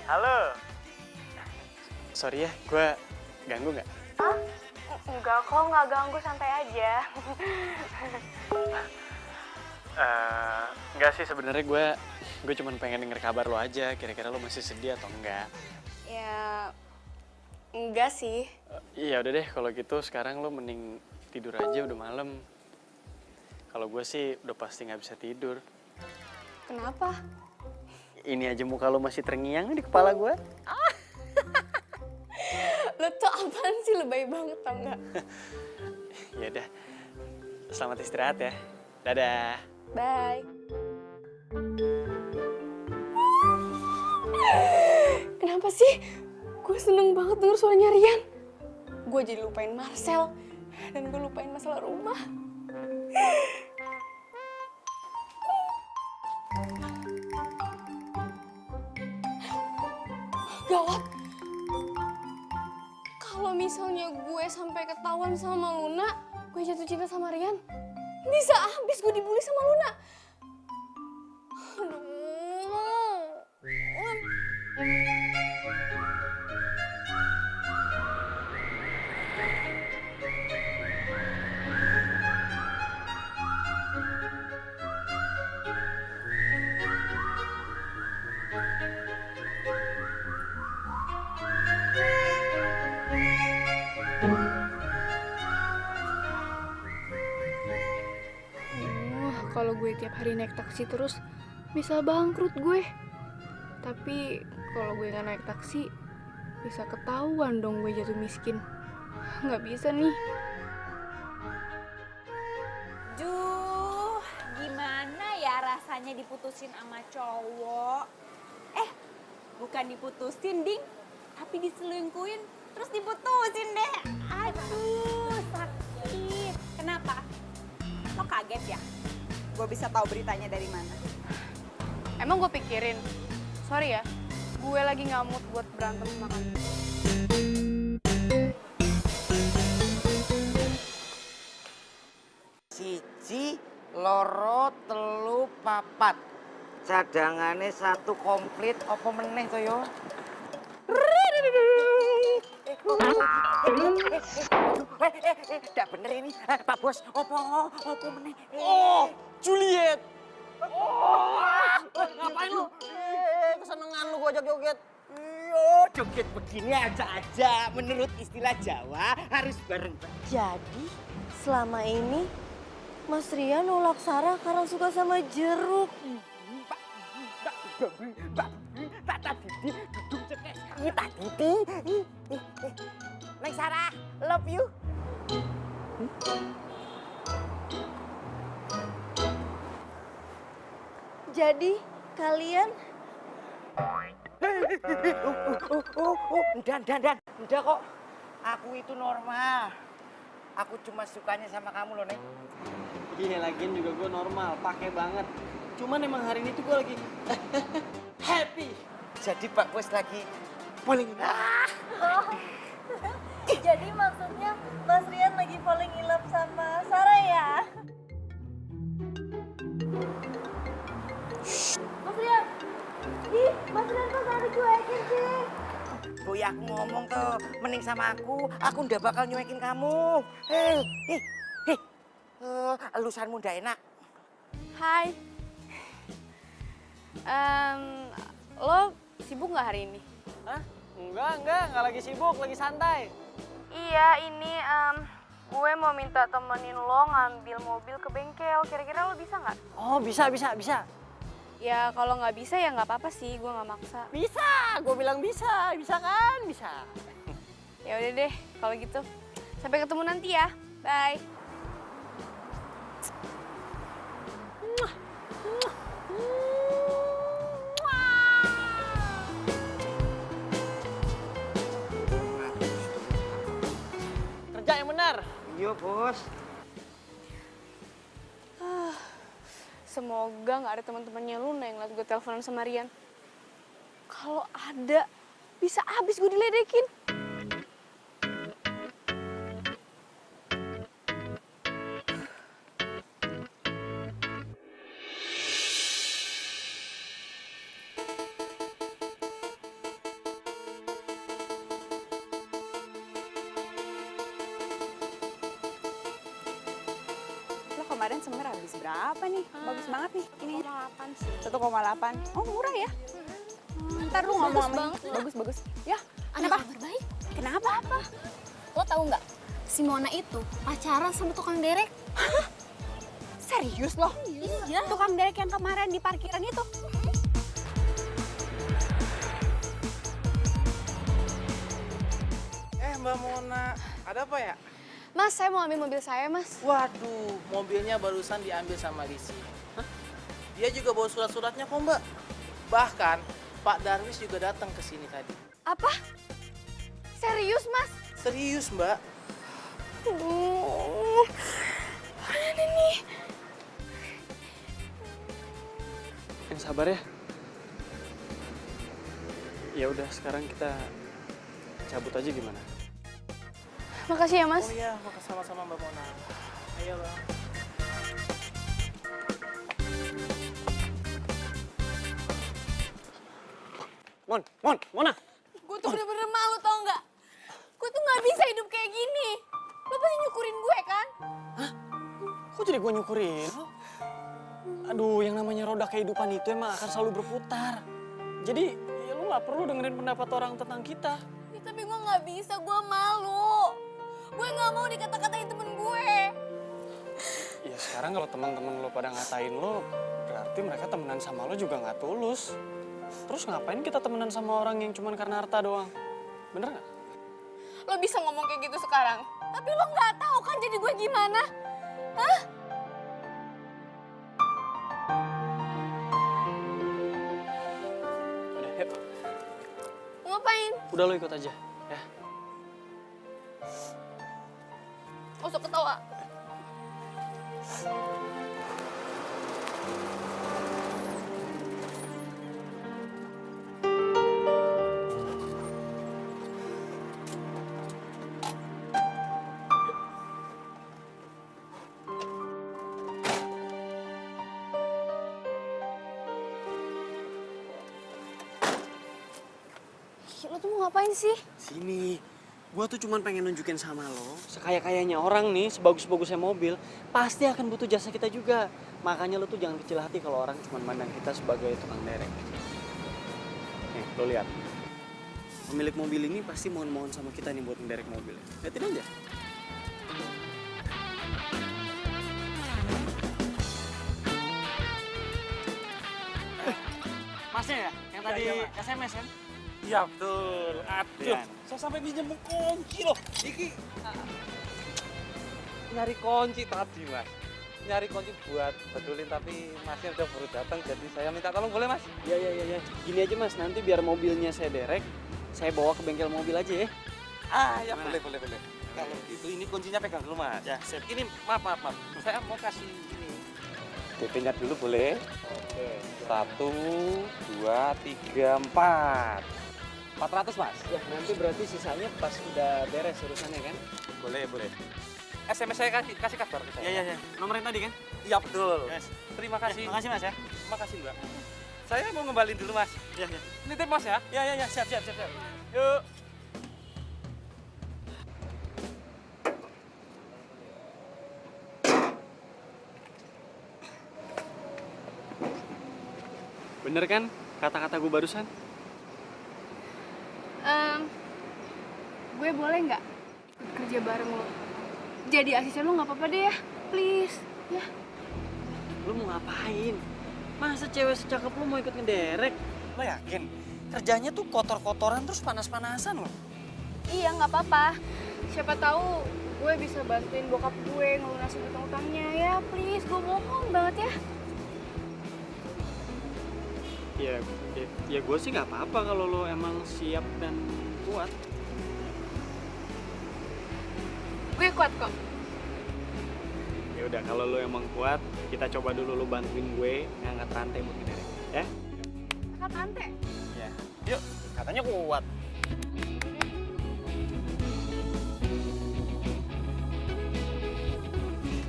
Halo. Sorry ya, gue ganggu nggak? Enggak kok, nggak ganggu, santai aja. Enggak sih, sebenarnya gue cuma pengen denger kabar lo aja. Kira-kira lo masih sedih atau enggak? Ya, enggak sih. Iya udah deh, kalau gitu sekarang lo mending tidur aja, udah malam. Kalau gue sih udah pasti nggak bisa tidur. Kenapa? Ini aja muka lo masih terngiang di kepala gue. Lo tuh apaan sih, lebay banget tau nggak? Ya udah, selamat istirahat ya. Dadah. Bye. Kenapa sih? Gue seneng banget denger suaranya Rian. Gue jadi lupain Marcel. Dan gue lupain masalah rumah. Gawat. Kalau misalnya gue sampai ketahuan sama Luna, gue jatuh cinta sama Rian, bisa habis gue dibully sama Luna. Aduh. Kalau gue tiap hari naik taksi terus bisa bangkrut gue. Tapi kalau gue nggak naik taksi bisa ketahuan dong gue jatuh miskin. Nggak bisa nih. Duh, gimana ya rasanya diputusin sama cowok? Bukan diputusin, Ding. Tapi diselingkuhin, terus diputusin deh. Aduh, sakit. Kenapa? Lo kaget ya? Gue bisa tahu beritanya dari mana? Emang gue pikirin. Sorry ya, gue lagi nggak mood buat berantem sama kamu. Siji, loro, telu, papat. Cadangannya satu komplit, apa meneh to yo? Tidak bener ini, Pak Bos. Apa meneh? Oh, Juliet. Ngapain lu? Kesenengan lu gua joget-joget. Joget begini aja. Menurut istilah Jawa harus bareng. Jadi selama ini Mas Rian nolak Sarah karena suka sama jeruk. Tak Didi, duduk cekes. Tak Didi. Neng Sarah, love you. Jadi kalian Dan. Udah kok. Aku itu normal. Aku cuma sukanya sama kamu loh, Neng. Iya, lagian juga gue normal, pakai banget. Cuman emang hari ini tuh gue lagi happy. Jadi Pak Bos lagi paling jadi maksudnya Mas Rian lagi falling in love sama Sarah ya? Mas Rian! Ih, Mas Rian kok Sarah cuekin sih? Boy, aku ngomong tuh, mending sama aku ndak bakal nyuekin kamu. Elusanmu ndak enak. Hai. Lo sibuk nggak hari ini? Hah? Enggak lagi sibuk, lagi santai. Iya, ini gue mau minta temenin lo ngambil mobil ke bengkel. Kira-kira lo bisa nggak? Oh, bisa. Ya kalau nggak bisa ya nggak apa-apa sih, gue nggak maksa. Bisa, gue bilang bisa kan? Bisa. Ya udah deh, kalau gitu. Sampai ketemu nanti ya. Bye. Kerja yang benar. Iya, Bos. Semoga nggak ada teman-temannya Luna yang ngeliat gue teleponan sama Rian. Kalau ada, bisa abis gue diledekin. Kemarin semer habis berapa nih? Bagus banget nih. Ini 1,8 sih. 1,8. Oh, murah ya? Ntar lu ngomong sama banget. bagus. Ya, Ada kenapa? kabar baik? Kenapa? Apa? Lo tahu nggak? Si Mona itu pacaran sama tukang derek. Serius loh? Iya. Tukang derek yang kemarin di parkiran itu? Mbak Mona, ada apa ya? Mas, saya mau ambil mobil saya, Mas. Waduh, mobilnya barusan diambil sama Lisi. Dia juga bawa surat-suratnya kok, Mbak. Bahkan Pak Darwis juga datang ke sini tadi. Apa? Serius, Mas? Serius, Mbak. Mana nih? Yang sabar ya. Ya udah, sekarang kita cabut aja gimana? Makasih ya, Mas. Oh iya, sama-sama Mbak Mona. Ayo, Bang. Mona. Gue tuh bener-bener malu, tau nggak? Gue tuh nggak bisa hidup kayak gini. Lo pasti nyukurin gue, kan? Kok jadi gue nyukurin? Aduh, yang namanya roda kehidupan itu emang akan selalu berputar. Jadi ya lu nggak perlu dengerin pendapat orang tentang kita. Ya, tapi gue nggak bisa, gue malu. Gue nggak mau dikata-katain temen gue. Ya sekarang kalau teman-teman lo pada ngatain lo, berarti mereka temenan sama lo juga nggak tulus. Terus ngapain kita temenan sama orang yang cuma karena harta doang? Bener nggak? Lo bisa ngomong kayak gitu sekarang, tapi lo nggak tahu kan jadi gue gimana? Hah? Udah, yuk. Mau ngapain? Udah lo ikut aja, ya. Gak usah ketawa. Lo tuh mau ngapain sih? Sini, gua tuh cuman pengen nunjukin sama lo, sekaya-kayanya orang nih, sebagus-bagusnya mobil, pasti akan butuh jasa kita juga. Makanya lo tuh jangan kecil hati kalau orang cuman mandang kita sebagai tukang derek. Nih, lo lihat. Pemilik mobil ini pasti mohon-mohon sama kita nih buat ngederek mobil. Lihatin aja. Masnya ya? Yang tadi SMS kan? Iya betul. Aduh, saya sampai pinjam kunci loh. Iki nyari kunci tadi mas. Nyari kunci buat betulin tapi masnya udah baru datang jadi saya minta tolong boleh mas? Iya. Gini aja mas, nanti biar mobilnya saya derek, saya bawa ke bengkel mobil aja ya. Ah ya boleh. Kalau gitu ini kuncinya pegang dulu mas. Ya sip. Ini maaf. Saya mau kasih ini. DP-nya dulu boleh? Oke. 1, 2, 3, 4. 400 mas? Ya nanti berarti sisanya pas udah beres urusannya kan? Boleh. SMS saya kasih kabar ke saya. Iya. Nomor yang tadi kan? Iya betul. Yes. Terima kasih. Makasih mas ya. Makasih mbak. Saya mau ngembalin dulu mas. Iya. Nitip mas ya? Iya, siap. Yuk. Bener kan kata-kata gue barusan? Gue boleh nggak kerja bareng lo? Jadi asisten lo nggak apa-apa deh ya, please. Ya. Lu mau ngapain? Masa cewek secakep lu mau ikut ngederek? Lo yakin? Kerjanya tuh kotor-kotoran terus panas-panasan loh. Iya nggak apa-apa. Siapa tahu gue bisa bantuin bokap gue ngelunasin utang-utangnya ya, please. Gue mohon banget ya. Ya gue sih nggak apa-apa kalau lo emang siap dan kuat. Gue kuat kok. Ya udah kalau lo emang kuat, kita coba dulu lo bantuin gue ngangkat rantai buat ngederek, ya? Angkat rantai. Ya. Yuk, katanya kuat.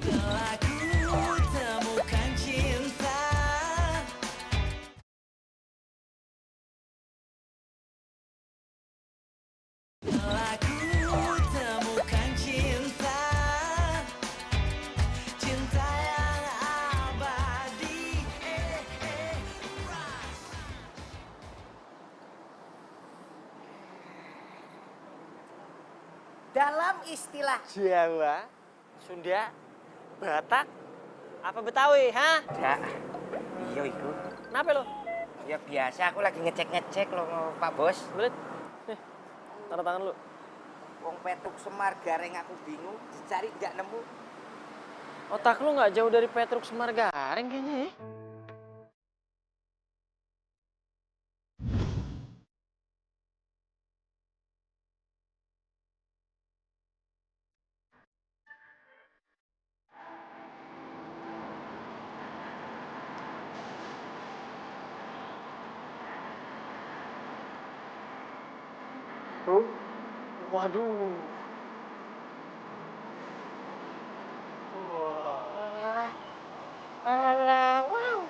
Telah ku temukan cinta. Telah ku temukan cinta. Cinta yang abadi. Dalam istilah Jawa, Sunda, Batak, apa Betawi, ha? ya, iya iku. Kenapa lo? Ya biasa aku lagi ngecek loh Pak Bos. Belit. Nih, tanda tangan lu. Wong Petruk Semar Gareng aku bingung, dicari nggak nemu. Otak lu nggak jauh dari Petruk Semar Gareng kayaknya ya. Waduh. Wow.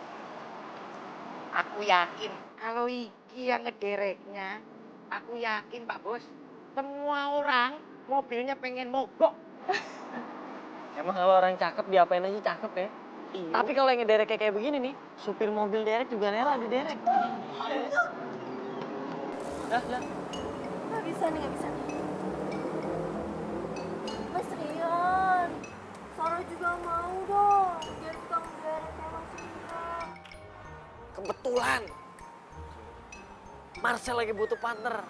Aku yakin kalau iki yang ngedereknya, aku yakin Pak Bos, semua orang mobilnya pengen mogok. Emang kalau orang cakep diapain aja cakep ya. Iya. Tapi kalau yang ngederek kayak begini nih, supir mobil derek juga rela diderek. Lah, lah. Nggak bisa nih, nggak bisa nih. Mas Rian, Sarah juga mau dong jadi tukang derek kayak Mas Rian. Kebetulan Marcel lagi butuh partner.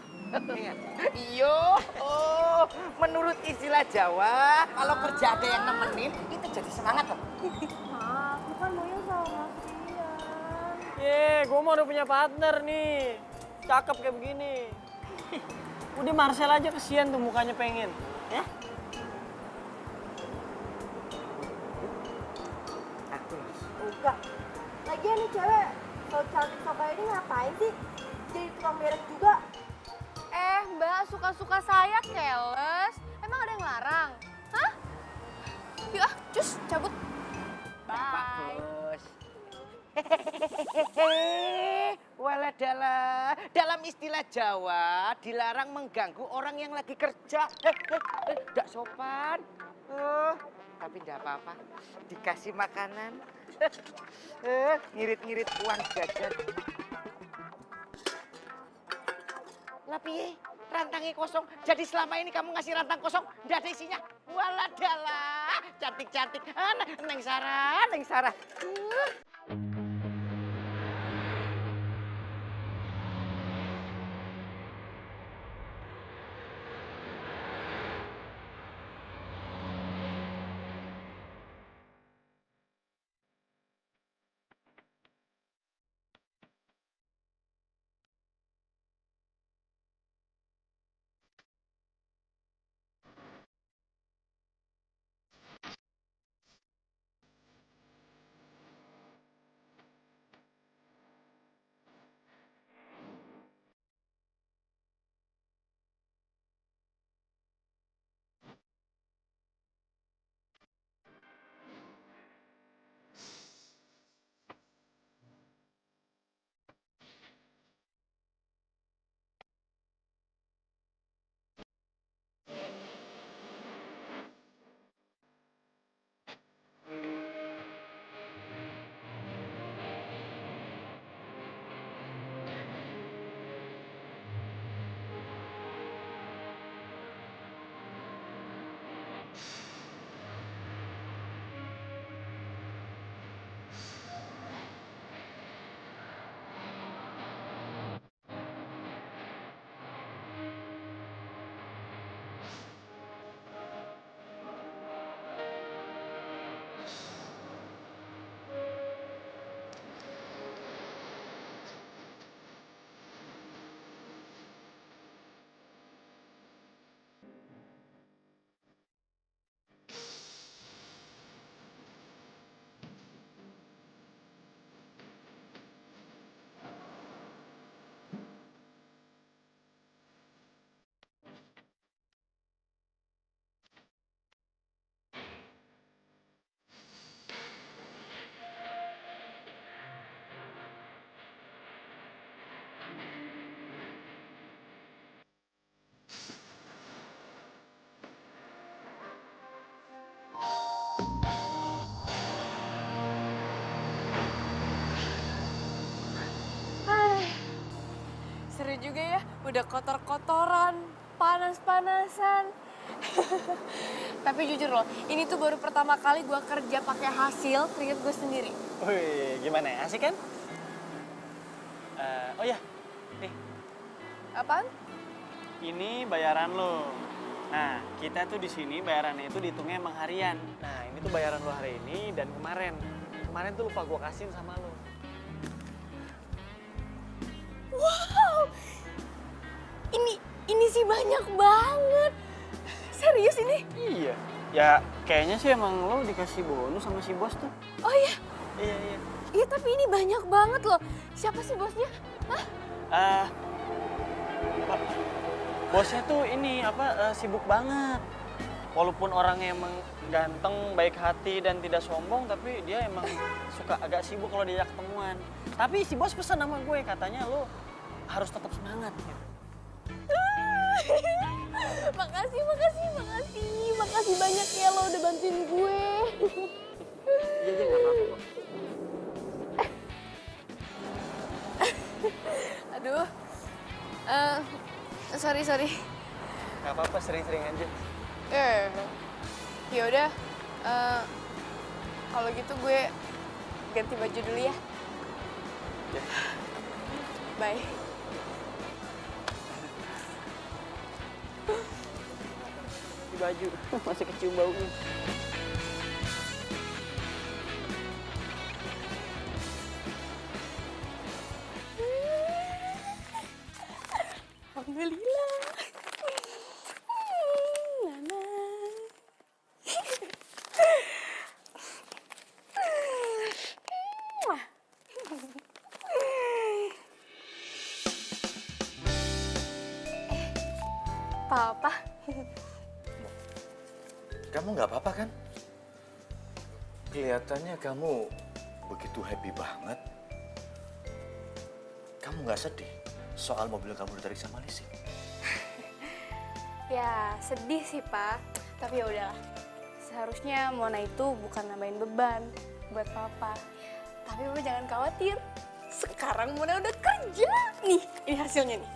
Iyo, oh, menurut istilah Jawa, kalau kerja ada yang nemenin, itu jadi semangat loh. Nah, aku kan maunya sama Mas Rian. Gue mau udah punya partner nih. Cakep kayak begini. Udah Marcel aja kesian tuh mukanya pengen. Ya? Enggak. Lagian nih cewek, kalau cantik kayak ini ngapain sih? Jadi tukang derek juga. Mbak, suka-suka saya keles. Emang ada yang larang? Hah? Yuk ah, cus, cabut. Bye. Bos. Hehehe, waladala. Dalam istilah Jawa, dilarang mengganggu orang yang lagi kerja. Nggak sopan. Tapi nggak apa-apa. Dikasih makanan. Ngirit-ngirit uang jajan. Lah piye? Rantangnya kosong. Jadi selama ini kamu ngasih rantang kosong, nggak ada isinya. Waladala. Cantik-cantik. Neng Sarah, Neng Sarah. Seru juga ya, udah kotor-kotoran, panas-panasan. Tapi jujur loh, ini tuh baru pertama kali gue kerja pakai hasil keringet gue sendiri. Wih, gimana ya? Asik kan? Oh ya, nih. Apaan? Ini bayaran lo. Nah, kita tuh di sini bayarannya itu dihitungnya emang harian. Nah, ini tuh bayaran lo hari ini dan kemarin. Kemarin tuh lupa gue kasihin sama lo. Wow, ini sih banyak banget. Serius ini? Iya. Ya, kayaknya sih emang lo dikasih bonus sama si bos tuh. Oh iya? Iya, iya. Iya, tapi ini banyak banget loh. Siapa sih bosnya? Hah? Bosnya tuh ini sibuk banget. Walaupun orangnya emang ganteng, baik hati dan tidak sombong, tapi dia emang suka agak sibuk kalau diajak ketemuan. Tapi si bos pesan sama gue, katanya lo harus tetap semangat gitu. Makasih banyak ya lo udah bantuin gue. Iya, iya, nggak apa-apa kok. Aduh, Sorry. Gak apa-apa, sering-sering aja. Ya udah. Kalau gitu gue ganti baju dulu ya. Ya. Bye. Di baju, masih kecium baunya. Alhamdulillah. Nana. Papa. Kamu nggak apa-apa kan? Kelihatannya kamu begitu happy banget. Kamu nggak sedih soal mobil kamu ditarik sama Lisi? Ya sedih sih Pak, tapi ya udahlah. Seharusnya Mona itu bukan nambahin beban buat Papa. Tapi Papa jangan khawatir. Sekarang Mona udah kerja. Nih, ini hasilnya nih.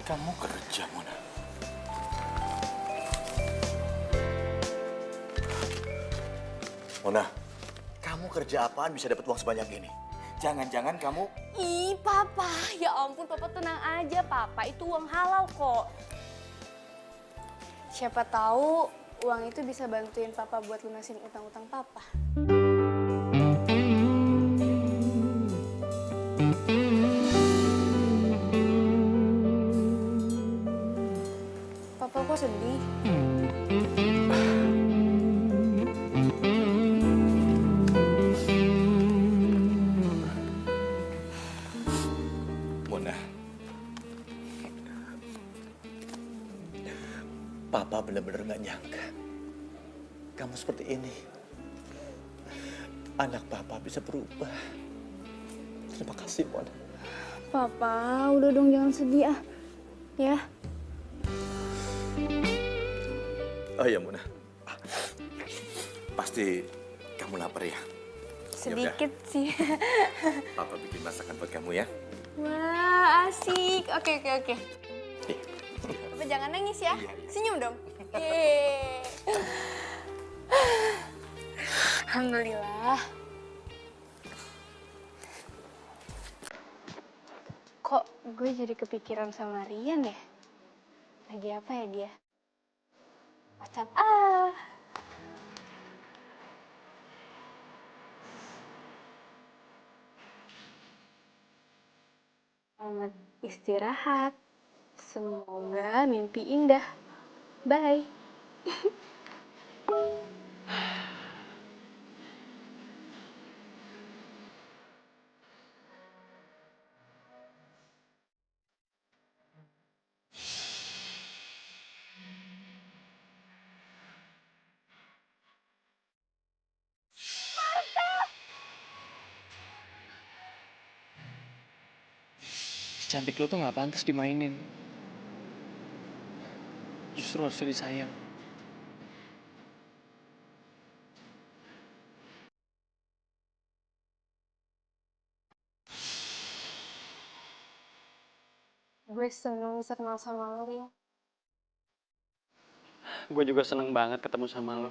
Kamu kerja, Mona. Mona, kamu kerja apaan bisa dapat uang sebanyak ini? Jangan-jangan kamu... Ih, Papa. Ya ampun, Papa tenang aja. Papa itu uang halal kok. Siapa tahu uang itu bisa bantuin Papa buat lunasin utang-utang Papa. Papa kok sedih? Mona, Papa benar-benar nggak nyangka kamu seperti ini. Anak Papa bisa berubah. Terima kasih, Mona. Papa, udah dong jangan sedih ah. Ya. Oh ya, Mona. Pasti kamu lapar ya? Sedikit sih. Papa bikin masakan buat kamu ya. Wah, asik. Oke. Nih. Papa jangan nangis ya. Senyum dong. Yeay. Alhamdulillah. Kok gue jadi kepikiran sama Rian ya? Lagi apa ya dia? WhatsApp Selamat istirahat. Semoga mimpi indah. Bye. Cantik lo tuh gak pantas dimainin. Justru harusnya disayang. Gue seneng bisa kenal sama lo, Rin. Gue juga seneng banget ketemu sama lo.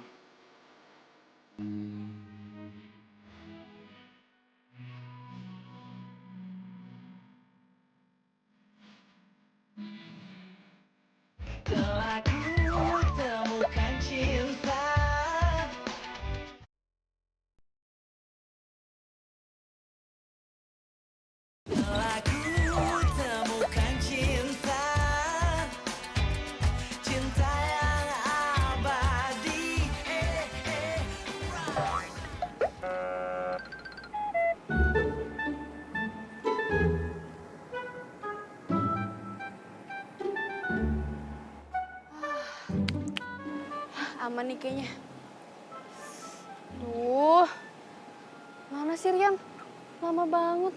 Telah ku temukan cinta. Telah ku temukan cinta. Cinta yang abadi. Aman nih kayaknya. Duh, mana sih Rian? Lama banget.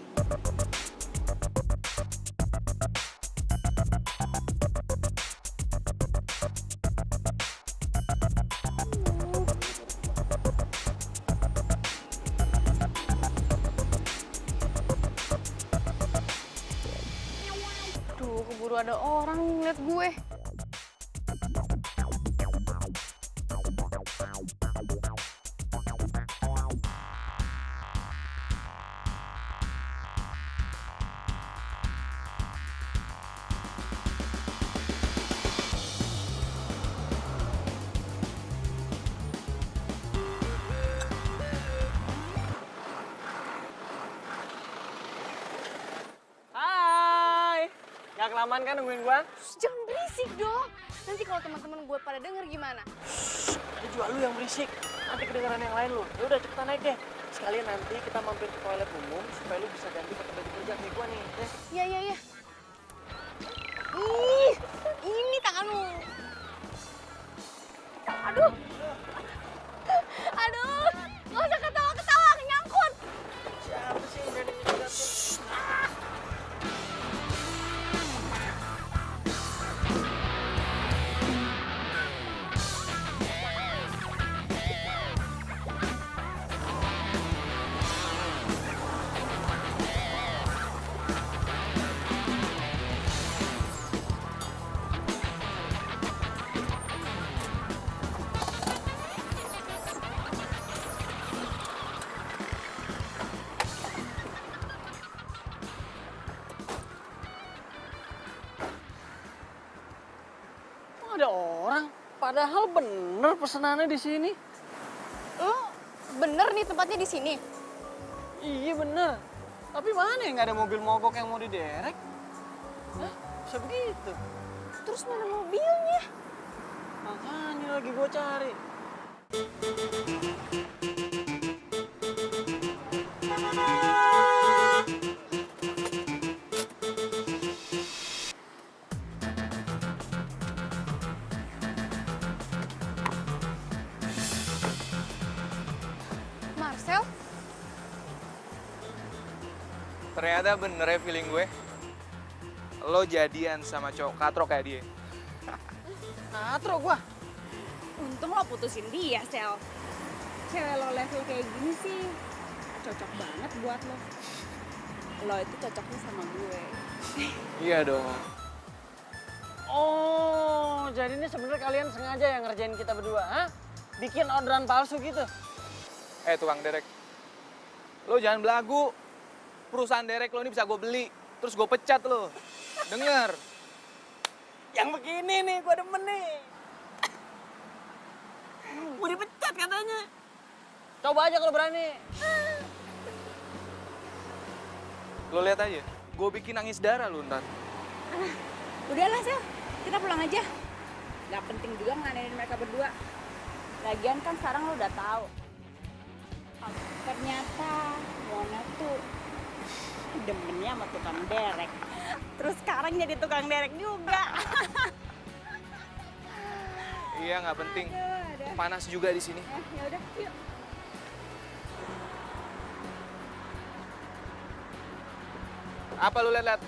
Aduh, keburu ada orang ngeliat gue. Hai. Gak kelamaan kan nungguin gua? Shh, jangan berisik dong. Nanti kalau teman-teman gue pada denger gimana? Ada juga lu yang berisik. Nanti kedengaran yang lain lu. Ya udah cepetan naik deh. Sekalian nanti kita mampir ke toilet umum supaya lu bisa ganti pakai baju kerja kayak gua nih. Iya, iya, iya. Ih, ini tangan lu. Aduh. Aduh, nggak usah ketawa-ketawa, nyangkut. Siapa sih yang berani nyegat? Kok ada orang? Padahal bener pesenannya di sini. Lo bener nih tempatnya di sini? Iya bener. Tapi mana yang nggak ada mobil mogok yang mau diderek? Hah? Bisa begitu? Terus mana mobilnya? Makanya lagi gua cari. Marcel? Ternyata bener ya feeling gue. Lo jadian sama cowok katro kayak dia. Katro gua. Untung lo putusin dia, Sel. Cewek lo level kayak gini sih cocok banget buat lo. Lo itu cocoknya sama gue. Iya dong. Oh, jadi ini sebenarnya kalian sengaja yang ngerjain kita berdua, ha? Bikin orderan palsu gitu. Tukang derek. Lo jangan belagu. Perusahaan derek lo ini bisa gue beli. Terus gue pecat lo. Denger. Yang begini nih, gua demen nih. Mau dipecat katanya. Coba aja kalau berani. Lo lihat aja. Gue bikin nangis darah lo ntar. Udahlah, Sel. Kita pulang aja. Gak penting juga nganenin mereka berdua. Lagian kan sekarang lo udah tahu. Ternyata Mona tuh demennya sama tukang derek. Terus sekarang jadi tukang derek juga. Iya nggak penting. Panas juga di sini. Ya udah, yuk. Apa lu lihat-lihat?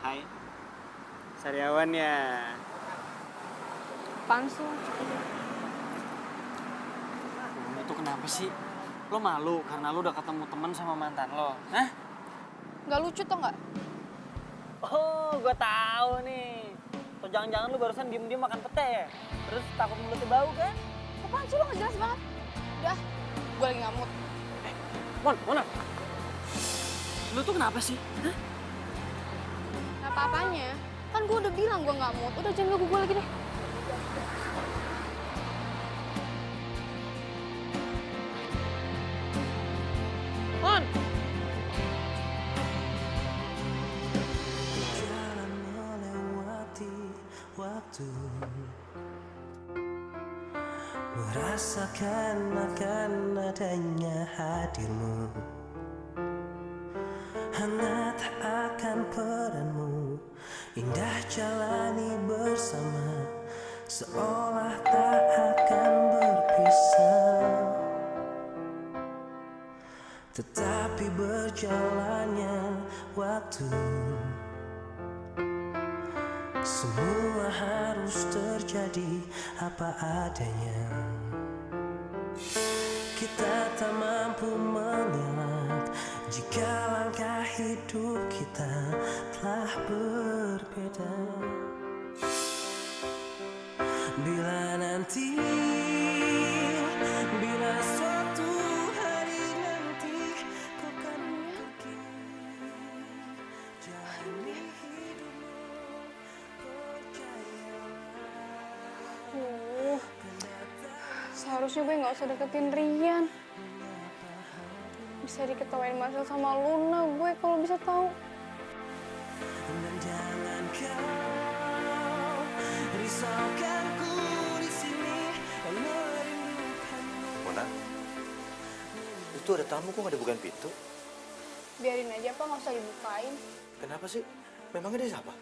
Hai. Sariawan ya. Pansu. Lo tuh kenapa sih? Lo malu karena lo udah ketemu teman sama mantan lo, hah? Gak lucu tau gak? Oh, gua tahu nih. Atau jangan-jangan lo barusan diem-diem makan pete ya? Terus takut mulutnya bau kan? Apaan sih lo gak jelas banget? Udah, gue lagi ngamut. Mona. Lo tuh kenapa sih? Hah? Gak apa-apanya. Kan gue udah bilang gue gak mood. Udah jangan ganggu gue lagi deh. Mon! Jalan melewati waktu, merasakan akan adanya hadirmu, hangat akan peranmu, indah jalani bersama, seolah tak akan berpisah. Tetapi berjalannya waktu, semua harus terjadi apa adanya. Kita tak mampu mengelak jika langkah hidup kita telah berbeda. Bila nanti, bila suatu hari nanti kau kan pergi, jalani hidupmu, percayalah. Seharusnya gue nggak usah deketin Rian. Bisa diketawain Marcel sama Luna gue kalau bisa tahu. Dan jangan kau risaukanku di sini merindukanmu. Mona, itu ada tamu kok nggak dibukain pintu? Biarin aja Pak, nggak usah dibukain. Kenapa sih? Memangnya dia siapa?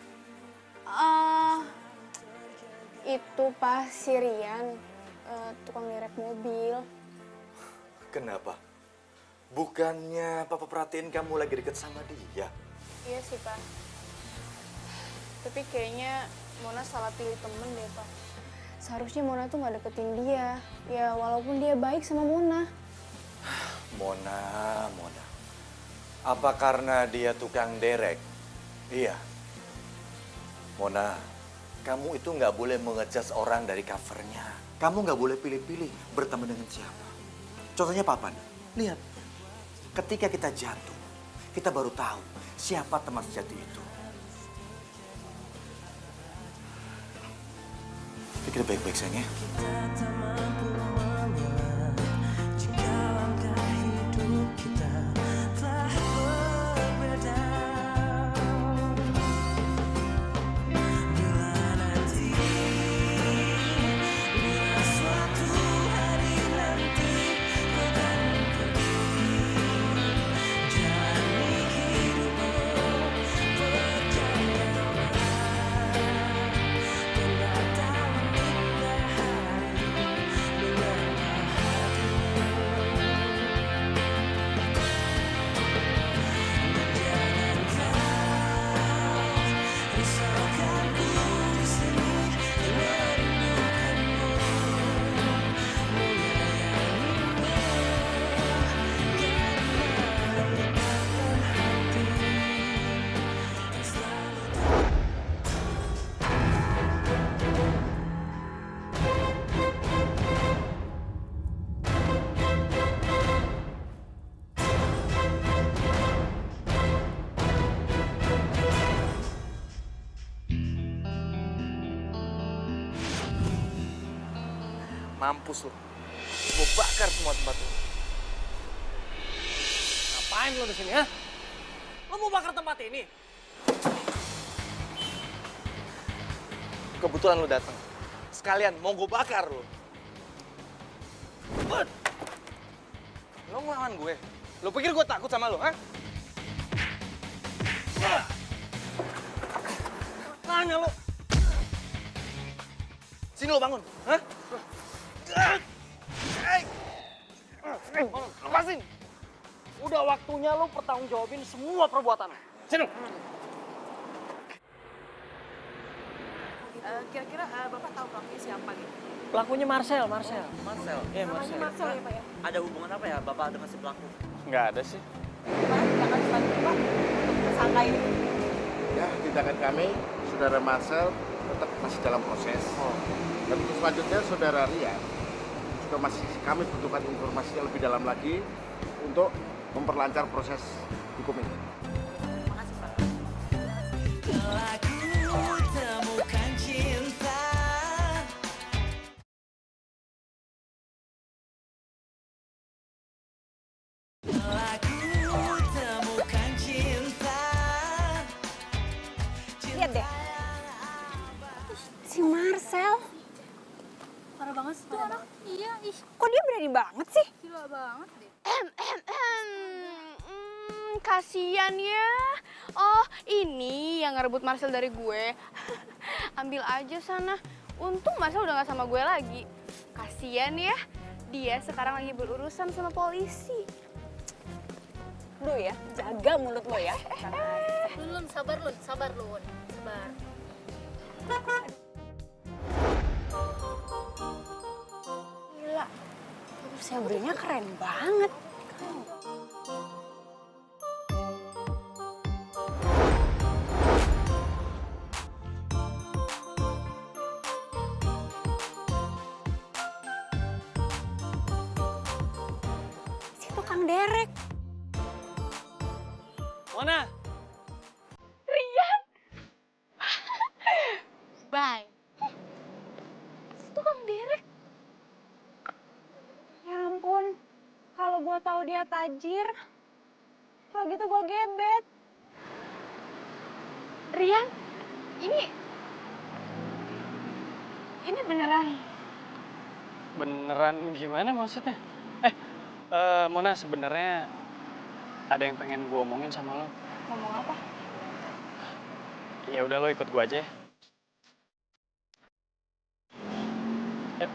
Itu Pak si Rian, tukang direct mobil. Kenapa? Bukannya papa perhatiin kamu lagi deket sama dia? Iya sih Pak. Tapi kayaknya Mona salah pilih temen deh Pak. Seharusnya Mona tuh nggak deketin dia. Ya walaupun dia baik sama Mona. Mona. Apa karena dia tukang derek? Iya. Mona, kamu itu nggak boleh mengejudge orang dari covernya. Kamu nggak boleh pilih-pilih berteman dengan siapa. Contohnya Papa nih, lihat. Ketika kita jatuh, kita baru tahu siapa teman sejati itu. Pikir baik-baik sayang ya. Kita tak mampu mengelak jika langkah hidup kita telah berbeda. Bila nanti, bila suatu hari nanti kau kan pergi, jalani hidupmu, percayalah. Mampus lo. Gue bakar semua tempat lo. Ngapain lo di sini, ha? Lo mau bakar tempat ini? Kebetulan lo datang. Sekalian mau gue bakar lo. Lo ngelawan gue. Lo pikir gue takut sama lo, ha? Nanya lo. Sini lo bangun, ha? Lepasin! Udah waktunya lo pertanggungjawabin semua perbuatan lo. Sini. Kira-kira Bapak tahu pelakunya siapa gitu? Pelakunya Marcel. Marcel. Iya, Marcel. Marcel ya Pak ya? Ada hubungan apa ya Bapak dengan si pelaku? Nggak ada sih. Pak, silakan dibantu Pak untuk tersangka ini. Ya, tindakan kami, Saudara Marcel tetap masih dalam proses. Dan untuk selanjutnya, Saudara Rian juga masih kami butuhkan informasi yang lebih dalam lagi untuk memperlancar proses hukum ini. Makasih Pak. Aku temukan cinta. Aku temukan cinta. Lihat deh. Si Marcel. Parah banget sih tuh anak. Iya, ih. Kok dia berani banget sih? Gila banget deh. Kasian ya. Oh, ini yang ngerebut Marcel dari gue. Ambil aja sana. Untung Marcel udah gak sama gue lagi. Kasian ya. Dia sekarang lagi berurusan sama polisi. Lu ya, jaga mulut lo ya. Lun, sabar Lun. Sabar. Gila, sabrenya keren banget. Si tukang derek. Mona, Rian. Bye. Si tukang derek. Ya ampun, kalau gua tahu dia tajir, kalau gitu gua gebet. Rian, ini beneran. beneran gimana maksudnya? Mona, sebenarnya ada yang pengen gue omongin sama lo. Ngomong apa? Ya udah, lo ikut gue aja ya. Yuk.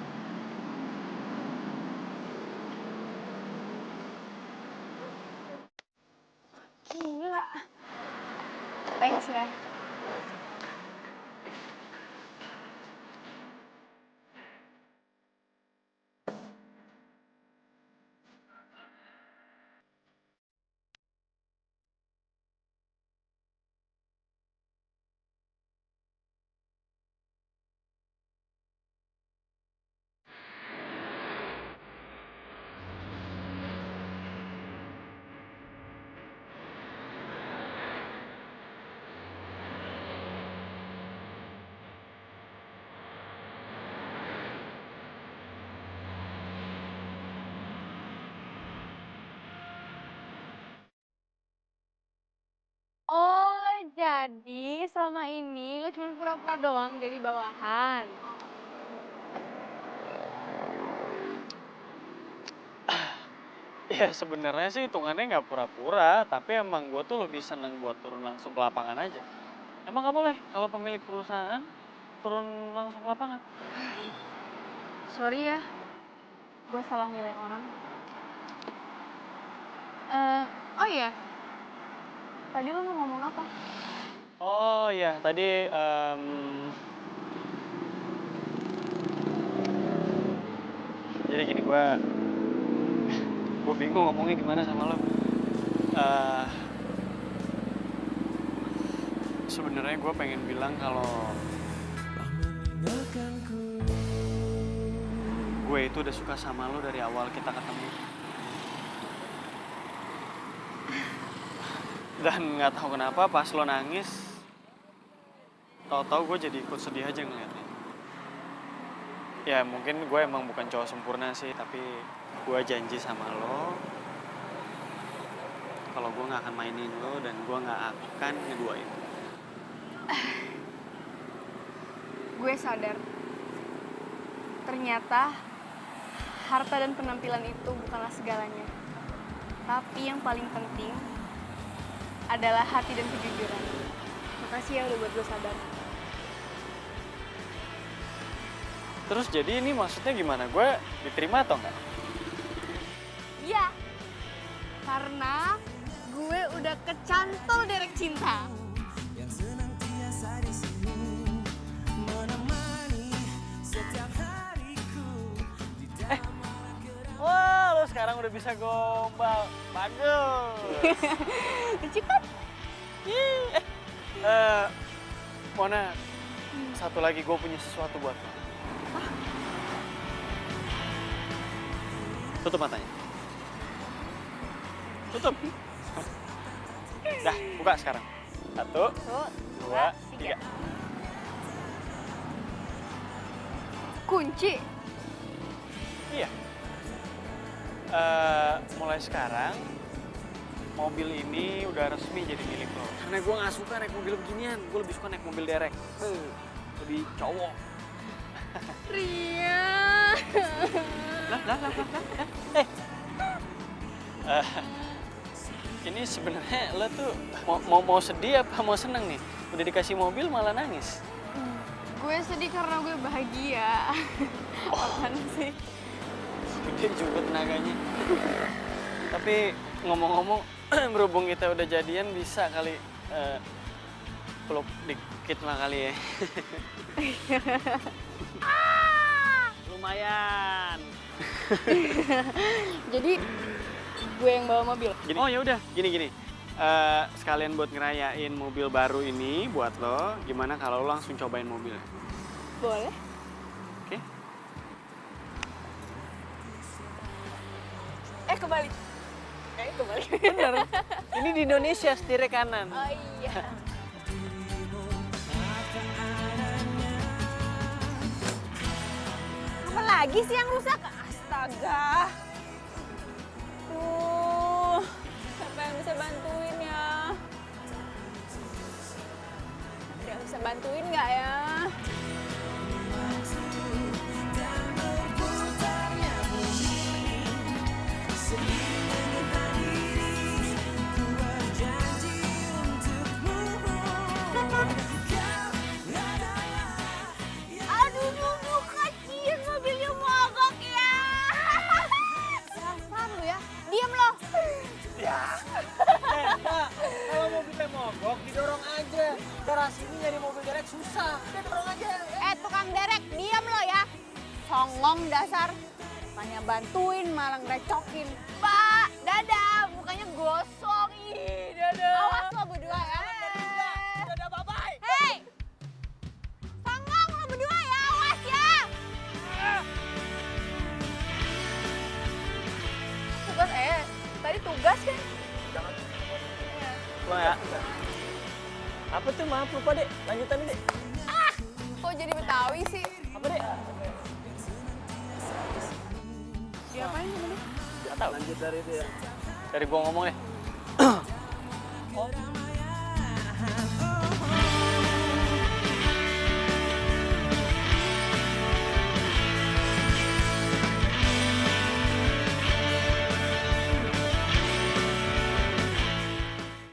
Gila. Thanks ya. Oh, jadi selama ini lu cuma pura-pura doang jadi bawahan. Ya sebenarnya sih hitungannya nggak pura-pura, tapi emang gue tuh lebih seneng buat turun langsung ke lapangan aja. Emang nggak boleh kalau pemilik perusahaan turun langsung ke lapangan? Sorry ya, gue salah nilai orang. Oh iya, tadi lo mau ngomong apa? Oh iya, tadi jadi gini, gue bingung ngomongnya gimana sama lo. Sebenarnya gue pengen bilang kalau gue itu udah suka sama lo dari awal kita ketemu. Dan nggak tahu kenapa pas lo nangis, tahu-tahu gue jadi ikut sedih aja ngeliatnya. Ya mungkin gue emang bukan cowok sempurna sih, tapi gue janji sama lo kalau gue nggak akan mainin lo dan gue nggak akan ngeduain. Gue sadar, ternyata harta dan penampilan itu bukanlah segalanya. Tapi yang paling penting adalah hati dan kejujuran. Makasih ya udah buat gue sadar. Terus jadi ini maksudnya gimana? Gue diterima atau enggak? Iya, karena gue udah kecantol derek cinta. Wah, lo sekarang udah bisa gombal. Bagus. Lucu kan? Mona, satu lagi gue punya sesuatu buat lo. Tutup matanya. Tutup. Dah, buka sekarang. 1, 2, 3. Kunci. Iya. Mulai sekarang mobil ini udah resmi jadi milik lo. Karena gue nggak suka naik mobil beginian, gue lebih suka naik mobil derek. Lebih cowok. Ria. Ini sebenarnya lo tuh mau sedih apa mau seneng nih? Udah dikasih mobil malah nangis. Gue sedih karena gue bahagia. Apaan sih? Gede juga tenaganya. Tapi ngomong-ngomong, berhubung kita udah jadian bisa kali peluk dikit lah kali ya. Lumayan. Jadi gue yang bawa mobil. Gini. Oh ya udah, gini. Sekalian buat ngerayain mobil baru ini buat lo, gimana kalau lo langsung cobain mobil? Boleh. Oke. Kebalik. Kebalik. Bener. Ini di Indonesia setirnya kanan. Oh iya. Apa lagi sih yang rusak? Astaga. Duh, siapa yang bisa bantuin ya? Ada yang bisa bantuin nggak ya? Aduh, nunduk kasihan mobilnya mogok ya. Dasar lu ya. Diam lo. Ya. Pak, kalau mobilnya mogok didorong aja. Garasi ini nyari mobil derek susah. Udah dorong aja. Tukang derek, diam lo ya. Songong dasar. Bukannya bantuin malah ngerecokin. Pak, dadah. Mukanya gosong. Ih, dadah. Awas lo berdua ya. Dadah, bye-bye. Hei. Songong lo berdua ya. Awas ya. Tugas tadi tugas kan? Pulang ya. Apa tuh, maaf lupa deh. Lanjutan deh. Kok jadi Betawi sih? Apa deh? Diapain sama dia? Gak tau. Lanjut dari itu ya. Dari gua ngomong deh.